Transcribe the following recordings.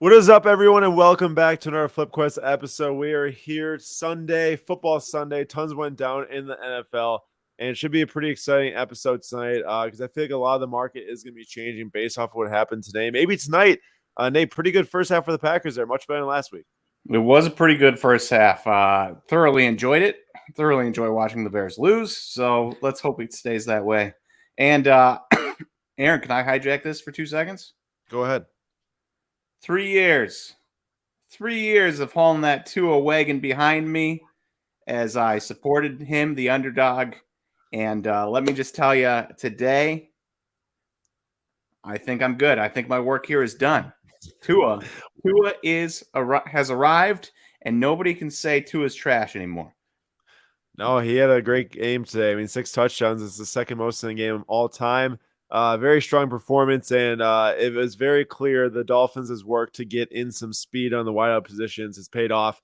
What is up, everyone, and welcome back to another FlipQuest episode. We are here Sunday, Football Sunday. Tons went down in the NFL, and it should be a pretty exciting episode tonight because I feel like a lot of the market is going to be changing based off of what happened today. Maybe tonight, Nate, pretty good first half for the Packers there, much better than last week. It was a pretty good first half. Thoroughly enjoyed it. Thoroughly enjoy watching the Bears lose. So let's hope it stays that way. And Aaron, can I hijack this for 2 seconds? Go ahead. 3 years. 3 years of hauling that Tua wagon behind me as I supported him, the underdog. And let me just tell you, today, I think I'm good. I think my work here is done. Tua has arrived, and nobody can say Tua's trash anymore. No, he had a great game today. I mean, 6 touchdowns is the second most in the game of all time. Very strong performance, and it was very clear the Dolphins' work to get in some speed on the wideout positions has paid off.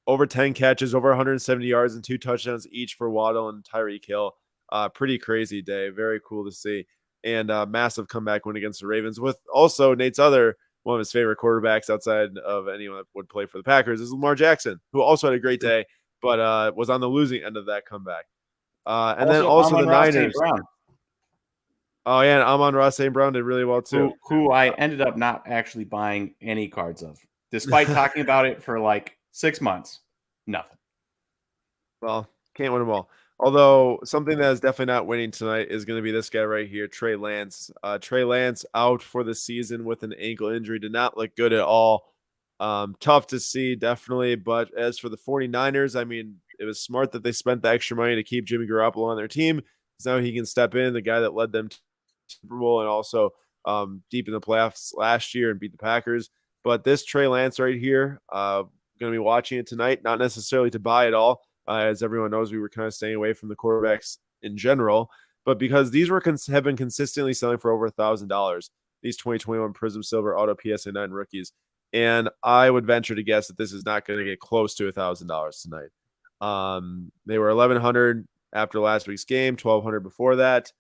Over 10 catches, over 170 yards, and 2 touchdowns each for Waddle and Tyreek Hill. Pretty crazy day. Very cool to see. And massive comeback win against the Ravens with also Nate's other one of his favorite quarterbacks outside of anyone that would play for the Packers is Lamar Jackson, who also had a great day, but was on the losing end of that comeback. And then also the Niners. Oh, yeah, and Amon-Ra St. Brown did really well, too. Who I ended up not actually buying any cards of, despite talking about it for like 6 months. Nothing. Well, can't win them all. Although something that is definitely not winning tonight is going to be this guy right here, Trey Lance. Trey Lance out for the season with an ankle injury. Did not look good at all. Tough to see, definitely. But as for the 49ers, I mean, it was smart that they spent the extra money to keep Jimmy Garoppolo on their team. Because now he can step in, the guy that led them to Super Bowl and also deep in the playoffs last year and beat the Packers. But this Trey Lance right here, going to be watching it tonight, not necessarily to buy it all. As everyone knows, we were kind of staying away from the quarterbacks in general, but because these have been consistently selling for over $1,000, these 2021 Prism Silver Auto PSA 9 rookies. And I would venture to guess that this is not going to get close to $1,000 tonight. They were $1,100 after last week's game, $1,200 before that.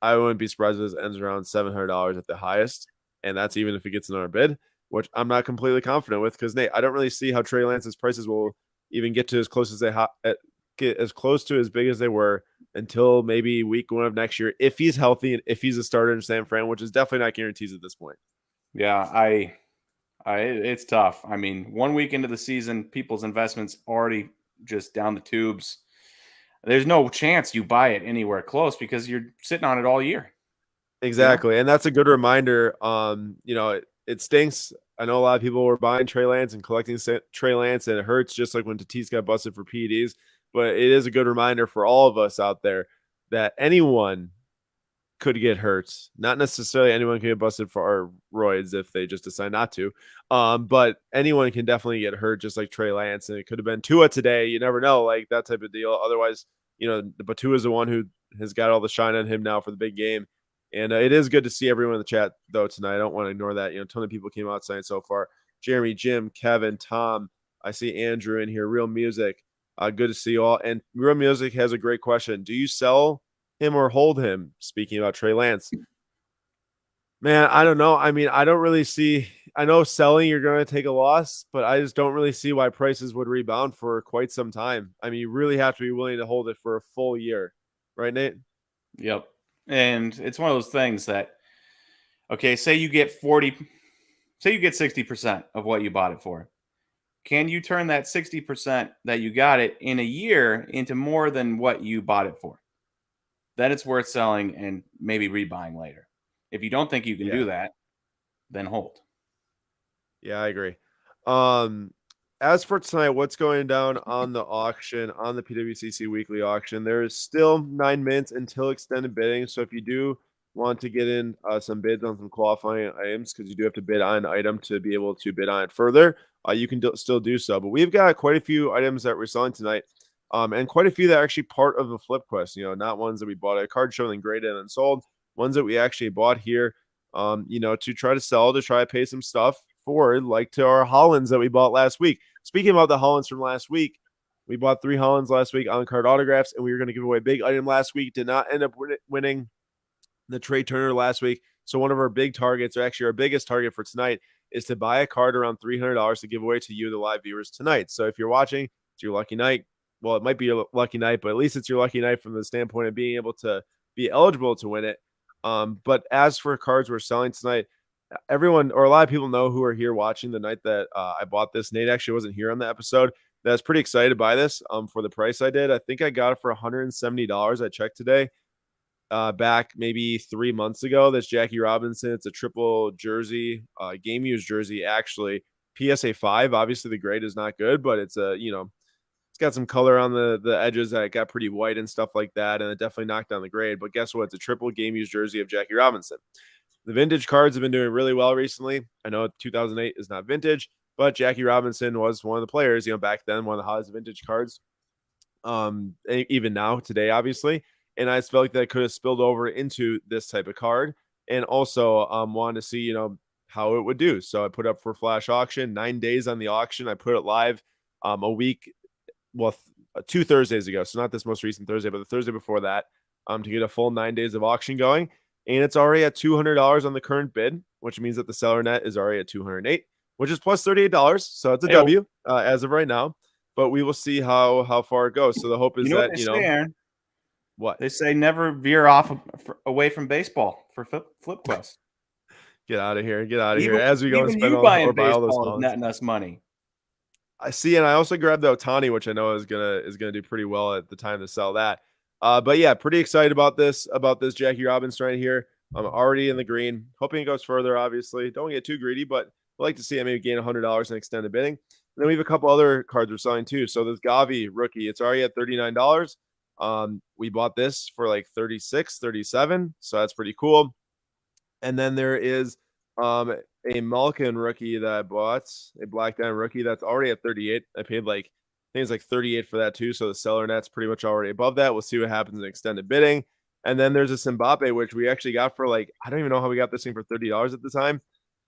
I wouldn't be surprised if this ends around $700 at the highest, and that's even if it gets another bid, which I'm not completely confident with because, Nate, I don't really see how Trey Lance's prices will even get to as close as get as close to as big as they were until maybe week 1 of next year, if he's healthy and if he's a starter in San Fran, which is definitely not guarantees at this point. Yeah, it's tough. I mean, 1 week into the season, people's investments already just down the tubes. There's no chance you buy it anywhere close because you're sitting on it all year. Exactly. You know? And that's a good reminder. It stinks. I know a lot of people were buying Trey Lance and collecting Trey Lance, and it hurts just like when Tatis got busted for PEDs. But it is a good reminder for all of us out there that anyone could get hurt. Not necessarily anyone can get busted for roids if they just decide not to. But anyone can definitely get hurt, just like Trey Lance. And it could have been Tua today. You never know, like that type of deal. Otherwise, but Tua is the one who has got all the shine on him now for the big game. And it is good to see everyone in the chat, though, tonight. I don't want to ignore that. A ton of people came out tonight so far. Jeremy, Jim, Kevin, Tom. I see Andrew in here. Real Music. Good to see you all. And Real Music has a great question. Do you sell him or hold him? Speaking about Trey Lance. Man, I don't know. I mean, I don't really see – I know selling you're going to take a loss, but I just don't really see why prices would rebound for quite some time. I mean, you really have to be willing to hold it for a full year. Right, Nate? Yep. And it's one of those things that, okay, say you get 60% of what you bought it for. Can you turn that 60% that you got it in a year into more than what you bought it for? Then it's worth selling and maybe rebuying later. If you don't think you can do that, then hold. Yeah, I agree. As for tonight, what's going down on the auction, on the PWCC weekly auction, there is still 9 minutes until extended bidding. So if you do want to get in some bids on some qualifying items, because you do have to bid on an item to be able to bid on it further, you can still do so. But we've got quite a few items that we're selling tonight, and quite a few that are actually part of the flip quest, not ones that we bought at a card show and graded and sold, ones that we actually bought here, to try to sell, to try to pay some stuff forward, like to our Hollands that we bought last week. Speaking about the Hollands from last week, we bought 3 Hollands last week on card autographs, and we were going to give away a big item last week. Did not end up winning the Trey Turner last week. So one of our big targets, or actually our biggest target for tonight, is to buy a card around $300 to give away to you, the live viewers, tonight. So if you're watching, it's your lucky night. Well, it might be your lucky night, but at least it's your lucky night from the standpoint of being able to be eligible to win it. But as for cards we're selling tonight, everyone or a lot of people know who are here watching the night that I bought this. Nate actually wasn't here on the episode. That's pretty excited to buy this for the price I did. I think I got it for $170. I checked today. Back maybe 3 months ago. That's Jackie Robinson. It's a triple jersey, game used jersey, actually. PSA 5. Obviously, the grade is not good, but it's it's got some color on the edges that got pretty white and stuff like that, and it definitely knocked down the grade. But guess what? It's a triple game used jersey of Jackie Robinson. The vintage cards have been doing really well recently. I know 2008 is not vintage, but Jackie Robinson was one of the players, back then, one of the hottest vintage cards. Even now, today, obviously. And I just felt like that could have spilled over into this type of card. And also wanted to see, how it would do. So I put up for flash auction, 9 days on the auction. I put it live a week, 2 Thursdays ago. So not this most recent Thursday, but the Thursday before that, to get a full 9 days of auction going. And it's already at $200 on the current bid, which means that the seller net is already at $208, which is plus $38. So it's a W as of right now. But we will see how far it goes. So the hope is that, say, Aaron? What? They say never veer off away from baseball for Flip Quest. Get out of here. Get out of here. As we go and spend or buy all those netting us money. I see, and I also grabbed the Ohtani, which I know is gonna do pretty well at the time to sell that. But yeah, pretty excited about this Jackie Robinson right here. I'm already in the green, hoping it goes further. Obviously, don't get too greedy, but I'd like to see it maybe gain $100 in extended bidding. And then we have a couple other cards we're selling too. So this Gavi rookie, it's already at $39. We bought this for like 36, 37. So that's pretty cool. And then there is a Malkin rookie that I bought, a black diamond rookie that's already at 38. I paid I think it's like 38 for that too. So the seller net's pretty much already above that. We'll see what happens in extended bidding. And then there's a Mbappe, which we actually got for I don't even know how we got this thing for $30 at the time,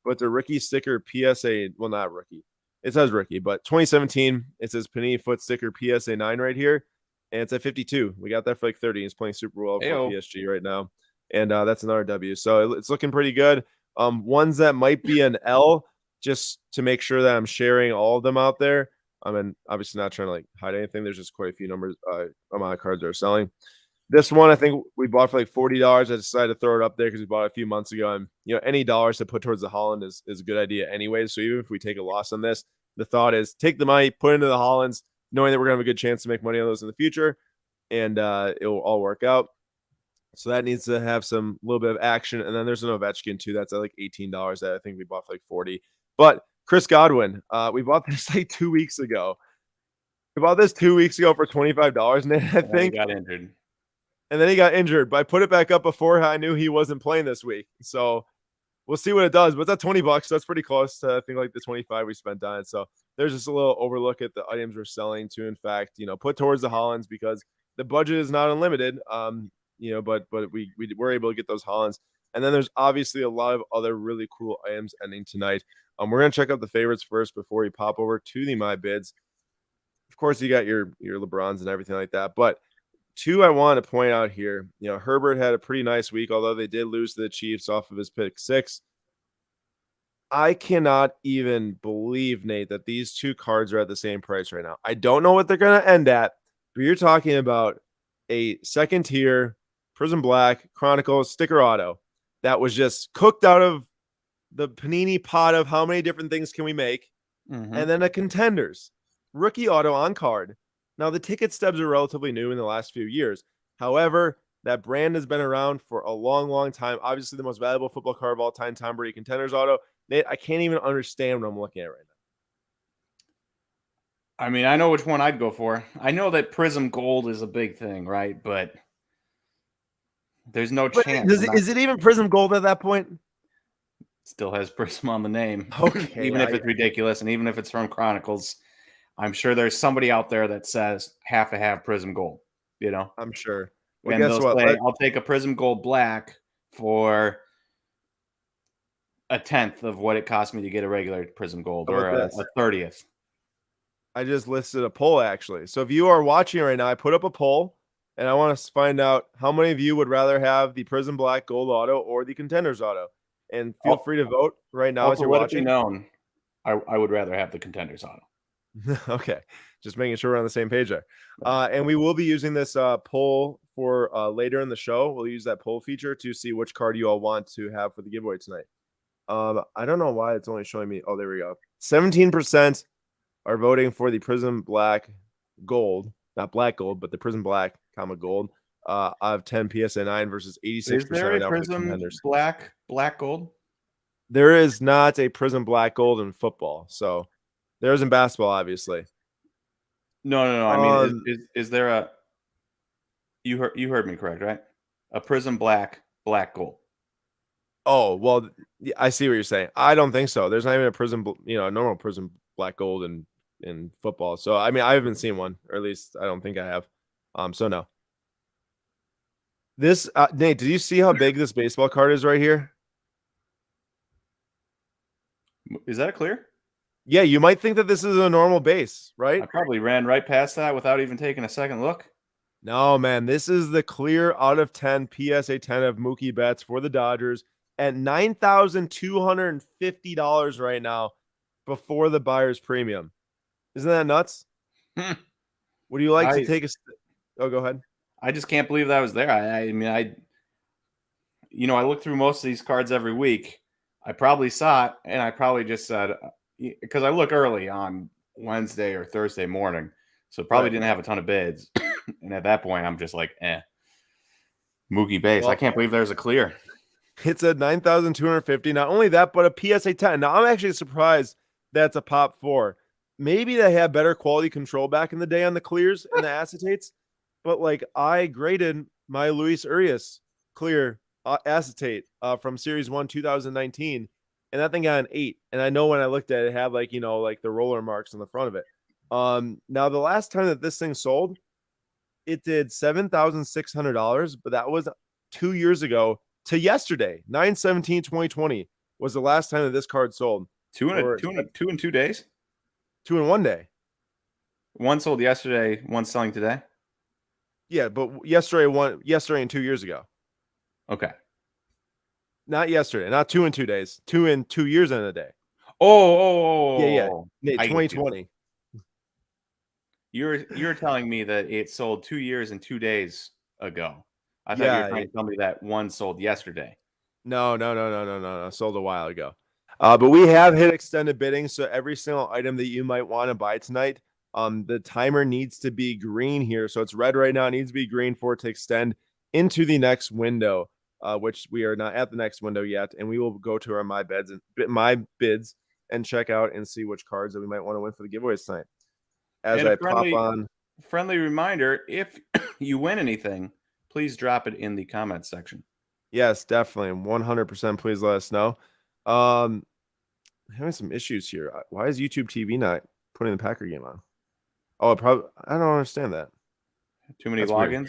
but the rookie sticker PSA, well, not rookie. It says rookie, but 2017, it says Panini foot sticker PSA 9 right here. And it's at 52. We got that for like 30. He's playing super well for PSG right now. And that's another W. So it's looking pretty good. Ones that might be an L, just to make sure that I'm sharing all of them out there. I mean, obviously not trying to hide anything. There's just quite a few numbers, amount of cards that are selling. This one, I think we bought for like $40. I decided to throw it up there because we bought it a few months ago. And, any dollars to put towards the Holland is a good idea anyway. So even if we take a loss on this, the thought is take the money, put it into the Hollands, knowing that we're going to have a good chance to make money on those in the future. And it will all work out. So that needs to have some little bit of action. And then there's an Ovechkin too. That's at like $18 that I think we bought for like 40. But Chris Godwin, we bought this like 2 weeks ago. We bought this 2 weeks ago for $25. And I think he got injured. And then he got injured, but I put it back up before I knew he wasn't playing this week. So we'll see what it does. But that's $20. So that's pretty close to, I think, like the 25 we spent on it. So there's just a little overlook at the items we're selling to, in fact, put towards the Hollands because the budget is not unlimited. But we were able to get those Hollands. And then there's obviously a lot of other really cool items ending tonight. We're going to check out the favorites first before we pop over to the My Bids. Of course, you got your LeBrons and everything like that. But two I want to point out here. Herbert had a pretty nice week, although they did lose to the Chiefs off of his pick 6. I cannot even believe, Nate, that these two cards are at the same price right now. I don't know what they're going to end at, but you're talking about a second tier Prism Black Chronicle sticker auto that was just cooked out of the Panini pot of how many different things can we make, and then a Contenders rookie auto on card. Now, the ticket stubs are relatively new in the last few years. However, that brand has been around for a long, long time. Obviously, the most valuable football card of all time, Tom Brady Contenders auto. Nate, I can't even understand what I'm looking at right now. I mean, I know which one I'd go for. I know that Prism Gold is a big thing, right? But there's no chance. Is it even Prism Gold at that point? Still has Prism on the name. Okay. Even if it's ridiculous and even if it's from Chronicles, I'm sure there's somebody out there that says have to have Prism Gold, I'm sure. Well, and they'll say, I'll take a Prism Gold Black for a 10th of what it cost me to get a regular Prism Gold, or a 30th. I just listed a poll, actually. So if you are watching right now, I put up a poll, and I want to find out how many of you would rather have the Prism Black Gold Auto or the Contenders Auto. And feel free to vote right now as Also, you're let it be watching. known, I would rather have the Contenders auto. Okay, just making sure we're on the same page there. And we will be using this poll for later in the show. We'll use that poll feature to see which card you all want to have for the giveaway tonight. I don't know why it's only showing me. Oh, there we go. 17% are voting for the Prism Black Gold, not Black Gold, but the Prism Black, gold. Out of 10 PSA 9 versus 86% Is there right a now for the Prism Contenders. black gold? There is not a Prism Black Gold in football, so there is in basketball, obviously. No. I mean, is there a? You heard me correct, right? A Prism black gold. Oh, well, I see what you're saying. I don't think so. There's not even a Prism, a normal Prism Black Gold in football. So I mean, I haven't seen one, or at least I don't think I have. So no. This Nate, did you see how big this baseball card is right here? Is that clear? Yeah, you might think that this is a normal base, right? I probably ran right past that without even taking a second look. No, man, this is the clear out of 10 PSA 10 of Mookie Betts for the Dodgers at $9,250 right now before the buyer's premium. Isn't that nuts? Would you like to take a? Oh, go ahead. I just can't believe that was there. I mean, I look through most of these cards every week. I probably saw it, and I probably just said, because I look early on Wednesday or Thursday morning, so probably didn't have a ton of bids. And at that point, I'm just like, Mookie base. Well, I can't believe there's a clear. It's at 9,250. Not only that, but a PSA 10. Now, I'm actually surprised that's a pop 4. Maybe they had better quality control back in the day on the clears and the acetates. But like, I graded my Luis Urias clear acetate from Series 1 2019, and that thing got an 8. And I know when I looked at it, it had like the roller marks on the front of it. Now the last time that this thing sold, it did $7,600, but that was 2 years ago to yesterday. 9/17/2020 was the last time that this card sold. 2 in 2 days. 2 in 1 day. One sold yesterday, one selling today. Yeah, but yesterday and 2 years ago. Okay. Not yesterday, not 2 in 2 days. 2 in 2 years and a day. Yeah. Nate, 2020. You're telling me that it sold 2 years and 2 days ago. I thought you were trying to tell me that one sold yesterday. No. Sold a while ago. But we have hit extended bidding, so every single item that you might want to buy tonight, the timer needs to be green here. So it's red right now. It needs to be green for it to extend into the next window, which we are not at the next window yet. And we will go to our my bids and check out and see which cards that we might want to win for the giveaways tonight. As I pop on. Friendly reminder, if you win anything, please drop it in the comments section. Yes, definitely. 100%. Please let us know. I'm having some issues here. Why is YouTube TV not putting the Packer game on? Oh, I don't understand that. Too many logins?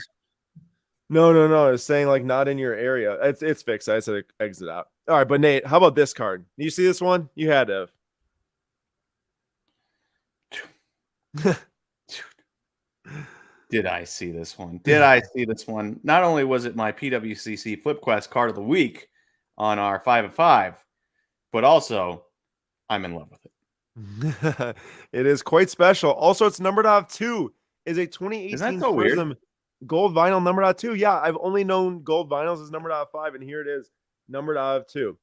Weird. No. It's saying like not in your area. It's fixed. I said exit out. All right, but Nate, how about this card? You see this one? You had to have. Did I see this one? Not only was it my PWCC FlipQuest card of the week on our 5 of 5, but also I'm in love with it. It is quite special. Also, it's numbered out of 2. Is a 2018 so Prism weird? Gold vinyl numbered out of 2. Yeah, I've only known gold vinyls is numbered out of 5, and here it is numbered out of 2.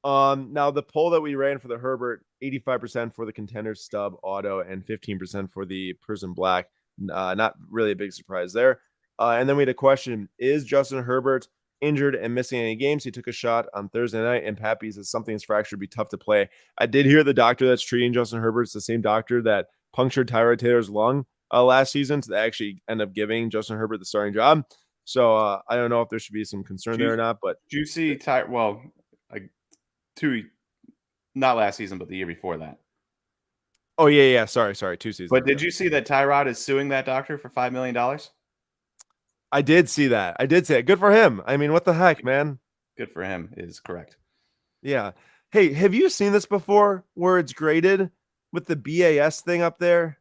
Now the poll that we ran for the Herbert, 85% for the Contender Stub Auto and 15% for the Prism Black. Not really a big surprise there. And then we had a question: is Justin Herbert injured and missing any games? He took a shot on Thursday night, and Pappy says something's fractured, be tough to play. I did hear the doctor that's treating Justin Herbert is the same doctor that punctured Tyrod Taylor's lung last season, so they actually end up giving Justin Herbert the starting job. So I don't know if there should be some concern there or not. But did you see not last season, but the year before that? Oh yeah. Sorry, 2 seasons. But did you see that Tyrod is suing that doctor for $5 million? I did see that. Good for him. I mean, what the heck, man? Good for him is correct. Yeah. Hey, have you seen this before where it's graded with the BAS thing up there?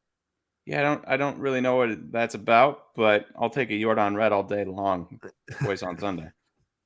Yeah, I don't really know what that's about, but I'll take a Jordan Red all day long. Boys on Sunday.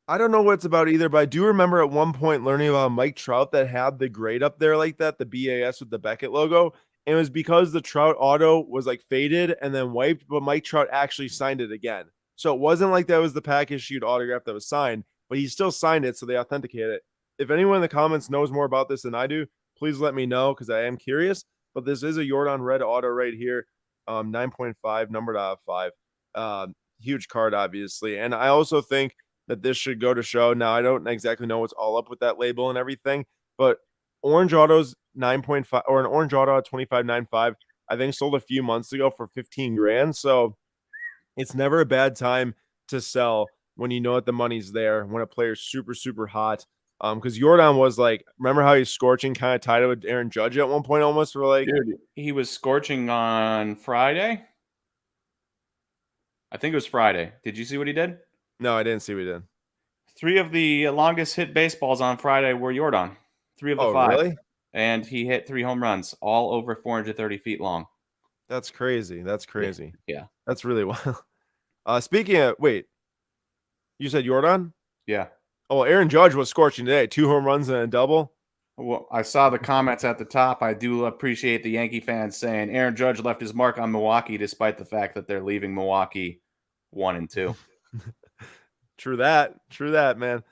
I don't know what it's about either, but I do remember at one point learning about Mike Trout that had the grade up there like that, the BAS with the Beckett logo. And it was because the Trout auto was like faded and then wiped, but Mike Trout actually signed it again. So it wasn't like that was the pack issued autograph that was signed, but he still signed it. So they authenticated it. If anyone in the comments knows more about this than I do, please let me know because I am curious. But this is a Jordan red auto right here, 9.5, numbered out of 5. Huge card, obviously. And I also think that this should go to show. Now, I don't exactly know what's all up with that label and everything, but Orange Auto's 9.5 or an Orange Auto at 25.95, I think sold a few months ago for 15 grand. So it's never a bad time to sell when you know that the money's there, when a player's super, super hot. Because Jordan was like, remember how he's scorching, kind of tied it with Aaron Judge at one point almost for like, Dude, he was scorching on Friday. I think it was Friday. Did you see what he did? no, I didn't see what he did. 3 of the longest hit baseballs on Friday were Jordan. 3 of the Oh, 5. really? And he hit 3 home runs, all over 430 feet long. That's crazy. That's crazy. Yeah. That's really wild. Speaking of, wait, you said Jordan? Yeah. Oh, Aaron Judge was scorching today. 2 home runs and a double. Well, I saw the comments at the top. I do appreciate the Yankee fans saying Aaron Judge left his mark on Milwaukee, despite the fact that they're leaving Milwaukee 1-2. True that, man.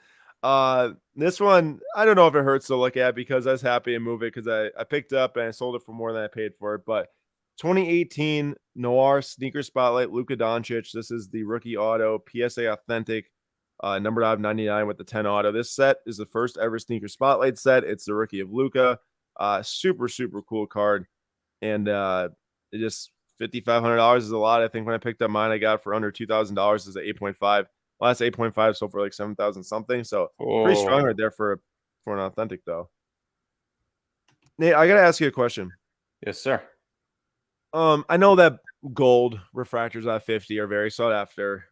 This one, I don't know if it hurts to look at because I was happy to move it because I picked up and I sold it for more than I paid for it. But 2018 Noir Sneaker Spotlight Luka Doncic. This is the rookie auto PSA authentic, numbered out of 99 with the 10 auto. This set is the first ever Sneaker Spotlight set. It's the rookie of Luka. Super, super cool card. And it just $5,500 is a lot. I think when I picked up mine, I got for under $2,000 is at 8.5. Last 8.5 sold for like 7,000 something. So pretty strong right there for an authentic though. Nate, I gotta ask you a question. Yes, sir. I know that gold refractors at 50 are very sought after.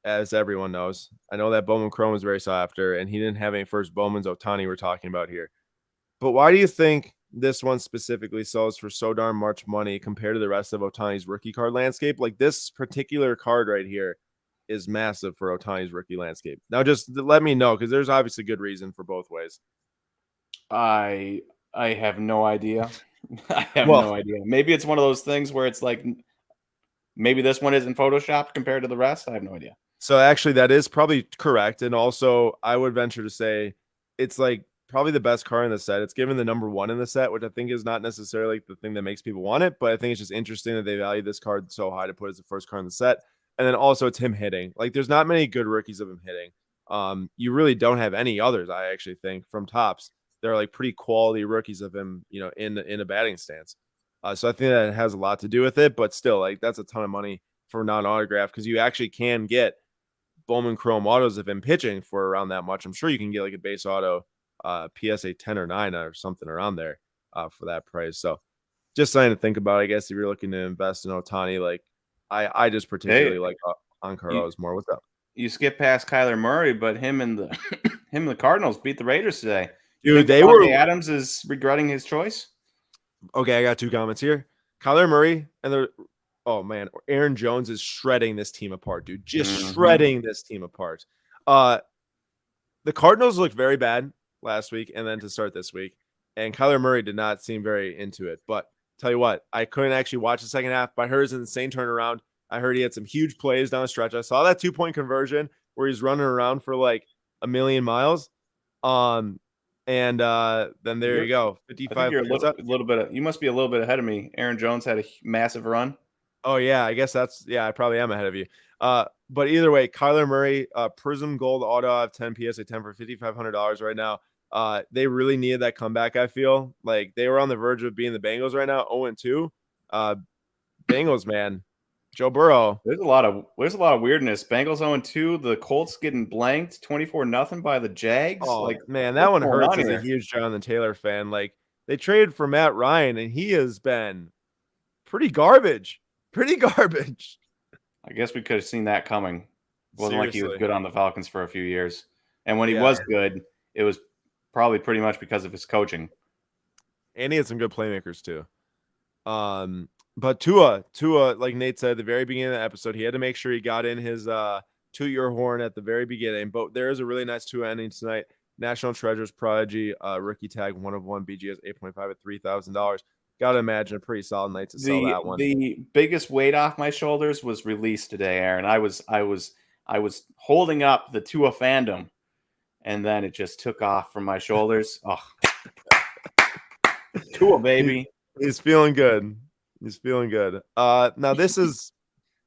As everyone knows. I know that Bowman Chrome is very sought after, and he didn't have any first Bowman's Ohtani we're talking about here. But why do you think this one specifically sells for so darn much money compared to the rest of Ohtani's rookie card landscape? Like this particular card right here is massive for Ohtani's rookie landscape. Now, just let me know because there's obviously good reason for both ways. I have no idea. I have Well, no idea. Maybe it's one of those things where it's like maybe this one isn't photoshopped compared to the rest. I have no idea. so actually, that is probably correct. And also, I would venture to say it's like probably the best card in the set. It's given the number 1 in the set, which I think is not necessarily the thing that makes people want it, but I think it's just interesting that they value this card so high to put as the first card in the set. And then also it's him hitting. Like there's not many good rookies of him hitting. You really don't have any others, I actually think, from tops. They're like pretty quality rookies of him, in a batting stance. So I think that has a lot to do with it, but still, like that's a ton of money for non-autograph because you actually can get Bowman Chrome autos of him pitching for around that much. I'm sure you can get like a base auto PSA 10 or 9 or something around there for that price. So just something to think about, I guess, if you're looking to invest in Ohtani. Like I just particularly like on-card autos more. What's up? You skip past Kyler Murray, but him and the him and the Cardinals beat the Raiders today. You Dude, think they Devontae were Adams is regretting his choice? okay. I got 2 comments here. Kyler Murray and the oh man, Aaron Jones is shredding this team apart, dude. Just shredding this team apart. The Cardinals looked very bad last week and then to start this week. And Kyler Murray did not seem very into it. But tell you what, I couldn't actually watch the second half, but I heard it's an insane turnaround. I heard he had some huge plays down the stretch. I saw that 2-point conversion where he's running around for like a million miles. Then there you go. I think 55. you're a little bit. You must be a little bit ahead of me. Aaron Jones had a massive run. Oh yeah, I guess I probably am ahead of you. But either way, Kyler Murray, Prism Gold Auto of 10 PSA 10 for $5,500 right now. They really needed that comeback. I feel like they were on the verge of being the Bengals right now, 0-2. Bengals, man, Joe Burrow. There's a lot of weirdness. Bengals 0-2. The Colts getting blanked 24-0 by the Jags. Oh Like man, that one what's going hurts on as a here? huge Jonathan Taylor fan. Like they traded for Matt Ryan, and he has been pretty garbage. Pretty garbage. I guess we could have seen that coming. Wasn't like he was Seriously. good on the Falcons for a few years. And when he Yeah. was good, it was probably pretty much because of his coaching. And he had some good playmakers too. But Tua, like Nate said at the very beginning of the episode, he had to make sure he got in his toot your horn at the very beginning, but there is a really nice two ending tonight. National Treasures Prodigy rookie tag 1/1 BGS 8.5 at $3,000. Gotta imagine a pretty solid night to sell that one. The biggest weight off my shoulders was released today, Aaron. I was holding up the Tua fandom, and then it just took off from my shoulders. Oh, Tua, baby. He's feeling good. He's feeling good. Now this is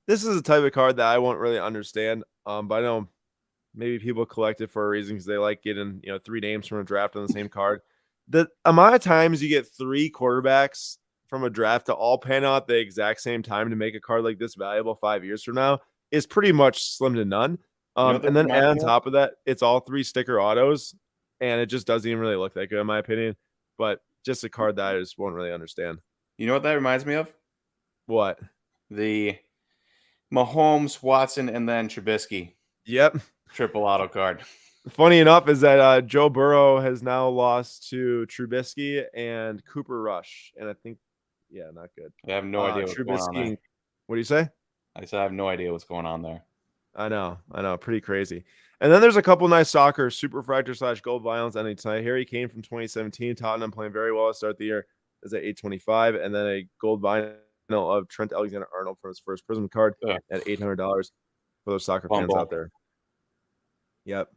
a type of card that I won't really understand. But I know maybe people collect it for a reason because they like getting 3 names from a draft on the same card. The amount of times you get 3 quarterbacks from a draft to all pan out at the exact same time to make a card like this valuable 5 years from now is pretty much slim to none. And then add on top of that, it's all 3 sticker autos, and it just doesn't even really look that good in my opinion. But just a card that I just won't really understand. You know what that reminds me of? What? The Mahomes, Watson, and then Trubisky. Yep. Triple auto card. Funny enough is that Joe Burrow has now lost to Trubisky and Cooper Rush. And I think, not good. I have no idea what's going on there. What do you say? I said I have no idea what's going on there. I know. Pretty crazy. And then there's a couple nice soccer Superfractor / Gold Violence ending tonight. Harry Kane from 2017. Tottenham playing very well to start the year is at 825. And then a Gold Vinyl of Trent Alexander-Arnold from his first Prism card at $800 for those soccer fans out there. Yep.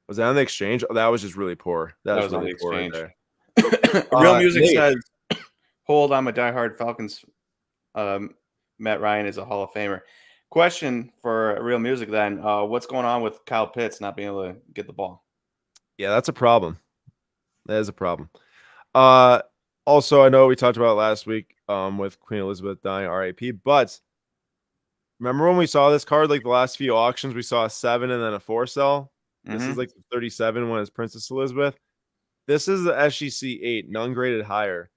Was that on the exchange? Oh, that was just really poor. That was really poor right there. Real Music says, hold, I'm a diehard Falcons. Matt Ryan is a Hall of Famer. Question for Real Music then. What's going on with Kyle Pitts not being able to get the ball? Yeah, that's a problem. That is a problem. Also, I know we talked about it last week with Queen Elizabeth dying, RIP, but remember when we saw this card, like the last few auctions, we saw a 7 and then a 4 sell? This is like the 37 when it's Princess Elizabeth. This is the SGC 8, none graded higher.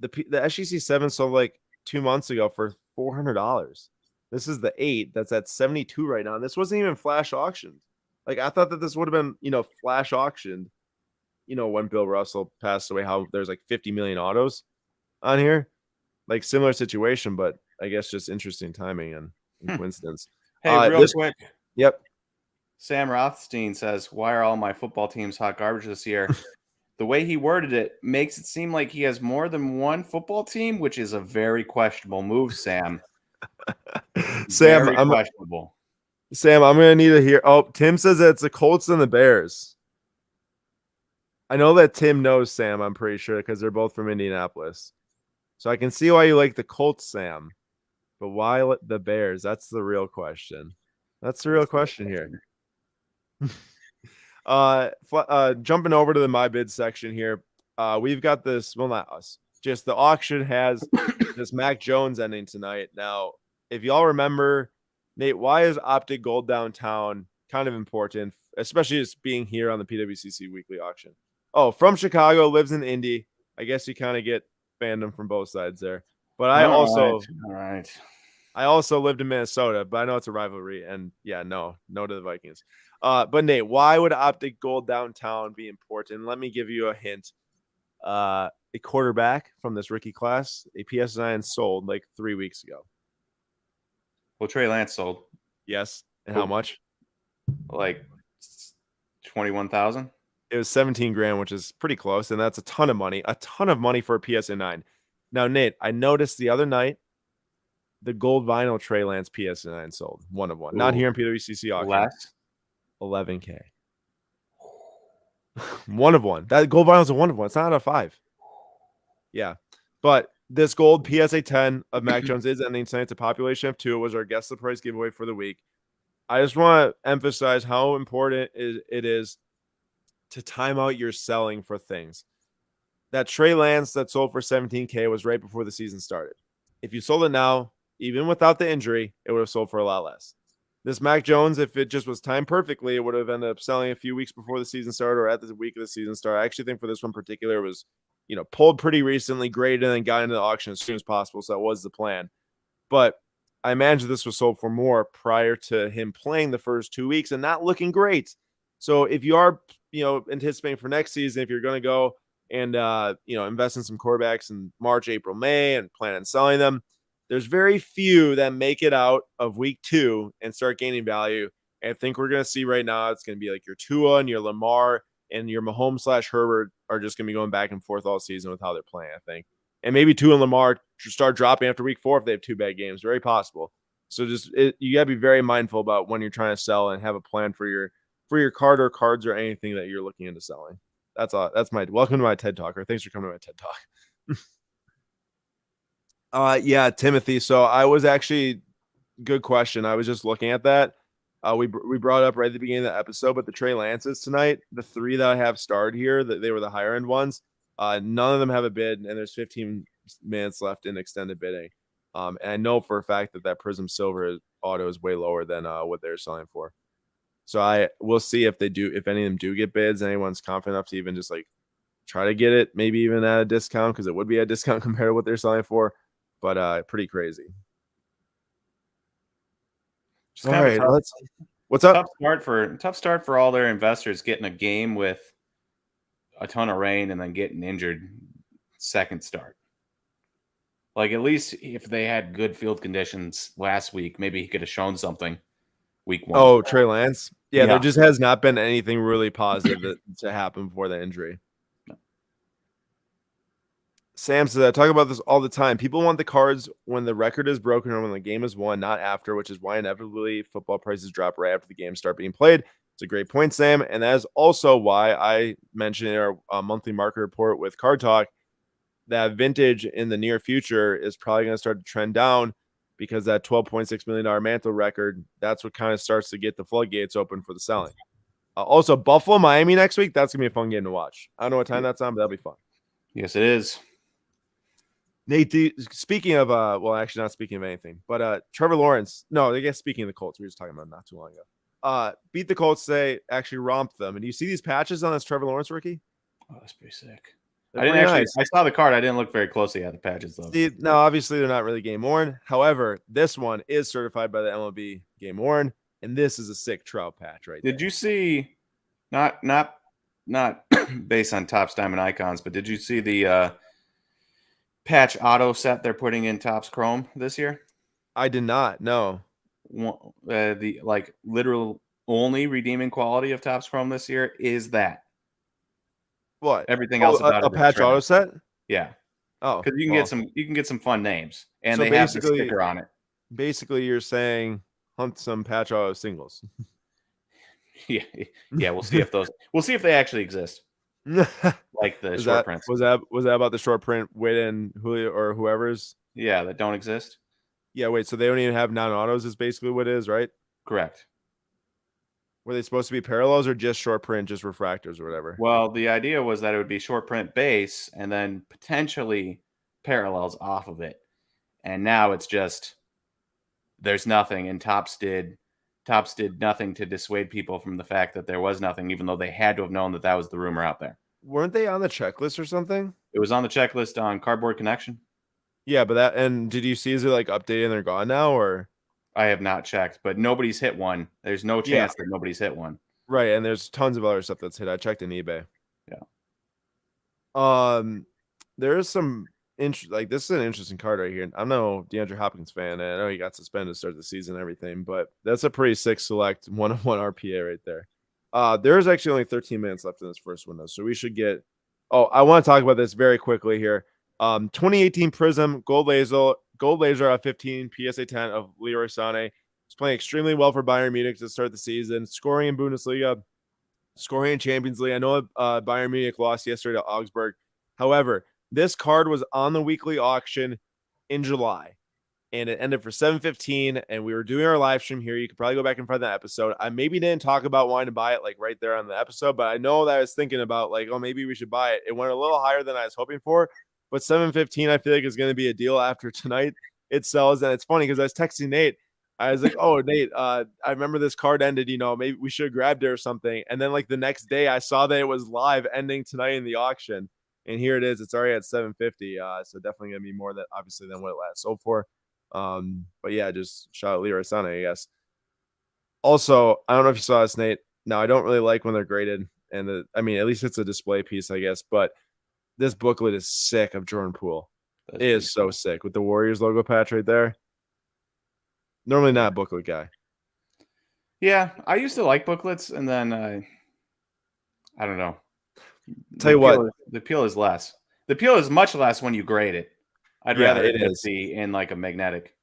The SGC 7 sold like 2 months ago for $400. This is the 8 that's at 72 right now. And this wasn't even flash auctioned. Like I thought that this would have been, flash auctioned, when Bill Russell passed away, how there's like 50 million autos on here. Like similar situation, but I guess just interesting timing and coincidence. Hey, real quick. Yep. Sam Rothstein says, why are all my football teams hot garbage this year? The way he worded it makes it seem like he has more than one football team, which is a very questionable move, Sam. Sam, very questionable. Sam, I'm going to need to hear. Oh, Tim says that it's the Colts and the Bears. I know that Tim knows Sam, I'm pretty sure, because they're both from Indianapolis. So I can see why you like the Colts, Sam. But why the Bears? That's the real question. That's the real question here. Jumping over to the my bid section here, we've got this. Well, not us. Just the auction has this Mac Jones ending tonight. Now, if y'all remember, Nate, why is Optic Gold Downtown kind of important, especially just being here on the PWCC weekly auction? Oh, from Chicago, lives in Indy. I guess you kind of get fandom from both sides there. But I also lived in Minnesota, but I know it's a rivalry, and no to the Vikings. But Nate, why would Optic Gold Downtown be important? Let me give you a hint. A quarterback from this rookie class, a PS9 sold like 3 weeks ago. Well, Trey Lance sold. Yes. And how much? Like 21,000. It was 17 grand, which is pretty close, and that's a ton of money. A ton of money for a PSN9. Now, Nate, I noticed the other night the gold vinyl Trey Lance PSN9 sold 1/1. Not here in PWCC auction. Less 11K. 1/1. That gold vinyl is a 1/1. It's not out of 5. Yeah. But this gold PSA 10 of Mac Jones is ending tonight. It's a population of 2. It was our guest the price giveaway for the week. I just want to emphasize how important it is to time out your selling for things. That Trey Lance that sold for 17K was right before the season started. If you sold it now, even without the injury, it would have sold for a lot less. This Mac Jones, if it just was timed perfectly, it would have ended up selling a few weeks before the season started or at the week of the season start. I actually think for this one particular, it was, pulled pretty recently, graded, and then got into the auction as soon as possible. So that was the plan. But I imagine this was sold for more prior to him playing the first 2 weeks and not looking great. So if you are, anticipating for next season, if you're going to go and, invest in some quarterbacks in March, April, May and plan on selling them, there's very few that make it out of week 2 and start gaining value. And I think we're going to see right now it's going to be like your Tua and your Lamar and your Mahomes/Herbert are just going to be going back and forth all season with how they're playing, I think. And maybe Tua and Lamar start dropping after week 4 if they have 2 bad games. Very possible. So you got to be very mindful about when you're trying to sell and have a plan for your card or cards or anything that you're looking into selling. That's all. That's my welcome to my TED Talk, or thanks for coming to my TED Talk. Yeah, Timothy. So I was actually good question. I was just looking at that. We brought up right at the beginning of the episode, but the Trey Lances tonight, the 3 that I have starred here, that they were the higher end ones. None of them have a bid, and there's 15 minutes left in extended bidding. And I know for a fact that Prism Silver auto is way lower than what they're selling for. So we'll see if any of them do get bids. Anyone's confident enough to even just like try to get it, maybe even at a discount, because it would be a discount compared to what they're selling for. But pretty crazy. Just all right, what's up? Tough start for all their investors getting a game with a ton of rain and then getting injured second start. Like, at least if they had good field conditions last week, maybe he could have shown something week 1. Oh, Trey Lance. Yeah, Yeah. there just has not been anything really positive to happen before the injury. Sam says, I talk about this all the time. People want the cards when the record is broken or when the game is won, not after, which is why inevitably football prices drop right after the games start being played. It's a great point, Sam. And that is also why I mentioned in our monthly market report with Card Talk that vintage in the near future is probably going to start to trend down, because that $12.6 million mantle record, that's what kind of starts to get the floodgates open for the selling. Also, Buffalo, Miami next week, that's going to be a fun game to watch. I don't know what time that's on, but that'll be fun. Yes, it is. Nate, speaking of, well, actually not speaking of anything, but Trevor Lawrence, no, I guess speaking of the Colts, we were just talking about not too long ago. Beat the Colts today, actually romped them. And do you see these patches on this Trevor Lawrence rookie? Oh, that's pretty sick. I didn't actually. Nice. I saw the card. I didn't look very closely at the patches though. See, no, obviously they're not really game worn. However, this one is certified by the MLB game worn, and this is a sick trout patch right there. Did you see? Not based on Topps Diamond Icons, but did you see the patch auto set they're putting in Topps Chrome this year? I did not. No. The like literal only redeeming quality of Topps Chrome this year is that. What? Everything else about a patch auto set? Yeah. Oh, because you can get some fun names, and so they have the sticker on it. Basically, you're saying hunt some patch auto singles. Yeah. We'll see if they actually exist. Like the short prints. Was that about the short print Witt and Julio or whoever's? Yeah, that don't exist. Yeah, wait. So they don't even have non-autos. Is basically what it is, right? Correct. Were they supposed to be parallels or just short print, just refractors or whatever? Well, the idea was that it would be short print base and then potentially parallels off of it. And now it's just there's nothing, and Topps did nothing to dissuade people from the fact that there was nothing, even though they had to have known that was the rumor out there. Weren't they on the checklist or something? It was on the checklist on Cardboard Connection. Yeah, but did you see, is it like updated and they're gone now, or? I have not checked, but nobody's hit one. There's no chance that nobody's hit one. Right, and there's tons of other stuff that's hit. I checked in eBay. Yeah. There's some this is an interesting card right here. I'm no DeAndre Hopkins fan, and I know he got suspended to start the season and everything, but that's a pretty sick select 1-1 RPA right there. There's actually only 13 minutes left in this first window, so we should get. Oh, I want to talk about this very quickly here. 2018 Prism Gold Laser at 15 PSA 10 of Leroy Sané. He's playing extremely well for Bayern Munich to start the season, scoring in Bundesliga, scoring in Champions League. I know Bayern Munich lost yesterday to Augsburg. However, this card was on the weekly auction in July, and it ended for $7.15. And we were doing our live stream here. You could probably go back and find that episode. I maybe didn't talk about wanting to buy it like right there on the episode, but I know that I was thinking about like, oh, maybe we should buy it. It went a little higher than I was hoping for, but $7.15 I feel like is going to be a deal after tonight. It sells, and it's funny because I was texting Nate. I was like, oh, Nate, I remember this card ended, maybe we should have grabbed it or something. And then like the next day I saw that it was live ending tonight in the auction. And here it is. It's already at $7.50. So definitely going to be more than obviously than what it last sold for. But yeah, just shout out Leroy Sané, I guess. Also, I don't know if you saw this, Nate. Now, I don't really like when they're graded. And at least it's a display piece, I guess. But this booklet is sick of Jordan Poole. It is so sick with the Warriors logo patch right there. Normally not a booklet guy. Yeah, I used to like booklets, and then I don't know. Tell you what, The appeal is less. The appeal is much less when you grade it. I'd yeah, rather it it just is. be in like a magnetic.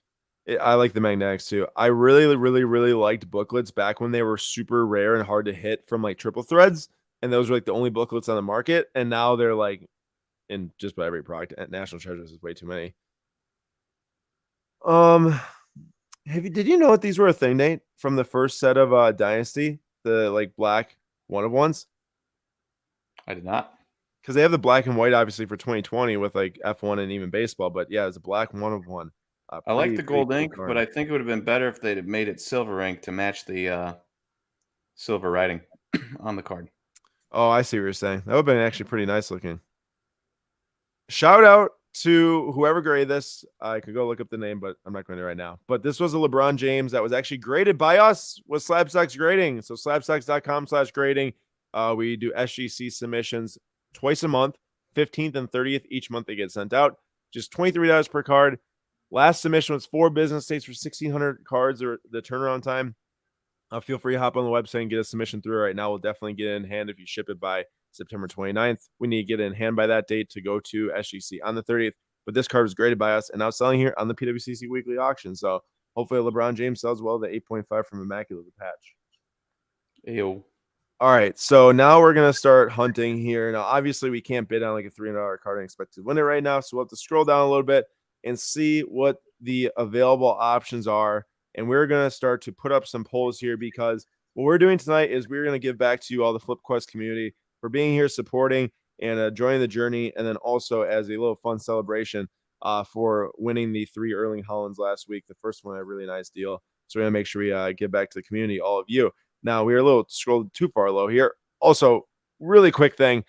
I like the magnetics too. I really, really, really liked booklets back when they were super rare and hard to hit from like triple threads, and those were like the only booklets on the market. And now they're like in just about every product. National Treasures is way too many. Um, did you know that these were a thing, Nate, from the first set of Dynasty, the like black one of ones? I did not. Because they have the black and white obviously for 2020 with like F1 and even baseball, but yeah, it's a black one of one. I like the Pretty gold cool ink, but card. I think it would have been better if they'd have made it silver ink to match the silver writing on the card. Oh, I see what you're saying. That would have been actually pretty nice looking. Shout out to whoever graded this. I could go look up the name, but I'm not going to right now. But this was a LeBron James that was actually graded by us with SlabStox grading. So slabstox.com/grading. We do SGC submissions twice a month, 15th and 30th each month they get sent out. Just $23 per card. Last submission was 4 business days for 1,600 cards or the turnaround time. Feel free to hop on the website and get a submission through right now. We'll definitely get it in hand if you ship it by September 29th. We need to get it in hand by that date to go to SGC on the 30th. But this card was graded by us and now selling here on the PWCC weekly auction. So hopefully LeBron James sells well. The 8.5 from Immaculate the patch. Ew. All right, so now we're gonna start hunting here. Now, obviously, we can't bid on like a $300 card and expect to win it right now, so we'll have to scroll down a little bit and see what the available options are. And we're gonna start to put up some polls here because what we're doing tonight is we're gonna give back to you all the FlipQuest community for being here, supporting, and joining the journey, and then also as a little fun celebration for winning the 3 Erling Haalands last week. The first one, a really nice deal. So we're gonna make sure we give back to the community, all of you. Now, we were a little scrolled too far low here. Also, really quick thing.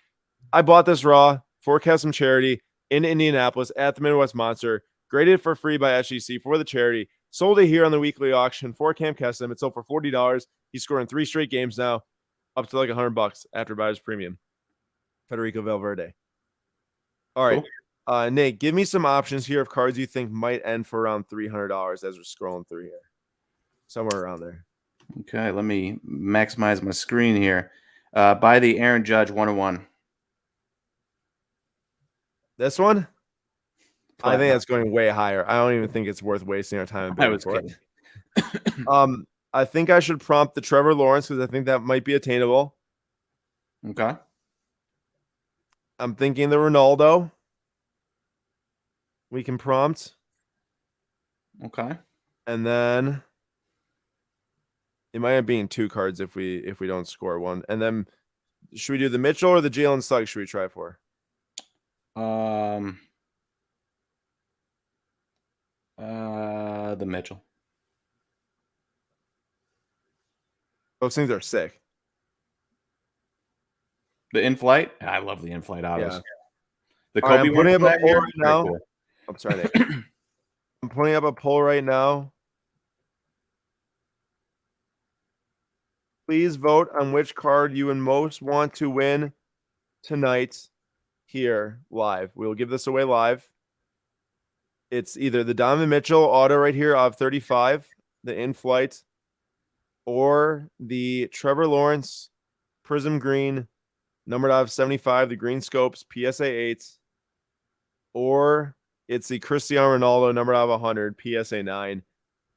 I bought this raw for Custom Charity in Indianapolis at the Midwest Monster, graded for free by SGC for the charity. Sold it here on the weekly auction for Cam Kesem. It sold for $40. He's scoring 3 straight games now, up to like $100 after buyer's premium. Federico Valverde. All right. Cool. Nate, give me some options here of cards you think might end for around $300 as we're scrolling through here. Somewhere around there. Okay, let me maximize my screen here. Buy the Aaron Judge 101. This one? I Platinum. think that's going way higher. I don't even think it's worth wasting our time bidding for kidding. it. I think I should prompt the Trevor Lawrence because I think that might be attainable. Okay. I'm thinking the Ronaldo. We can prompt. Okay. And then it might end up being 2 cards if we don't score one. And then should we do the Mitchell or the Jalen Suggs? Should we try for? The Mitchell. Those things are sick. The in-flight? I love the in-flight autos. Yeah. The Kobe I'm putting up a poll right now. Cool. I'm sorry, Nate. I'm putting up a poll right now. Please vote on which card you would most want to win tonight here live. We will give this away live. It's either the Donovan Mitchell auto right here of 35, the in-flight, or the Trevor Lawrence Prism Green, numbered out of 75, the Green Scopes PSA 8, or it's the Cristiano Ronaldo numbered out of 100 PSA 9.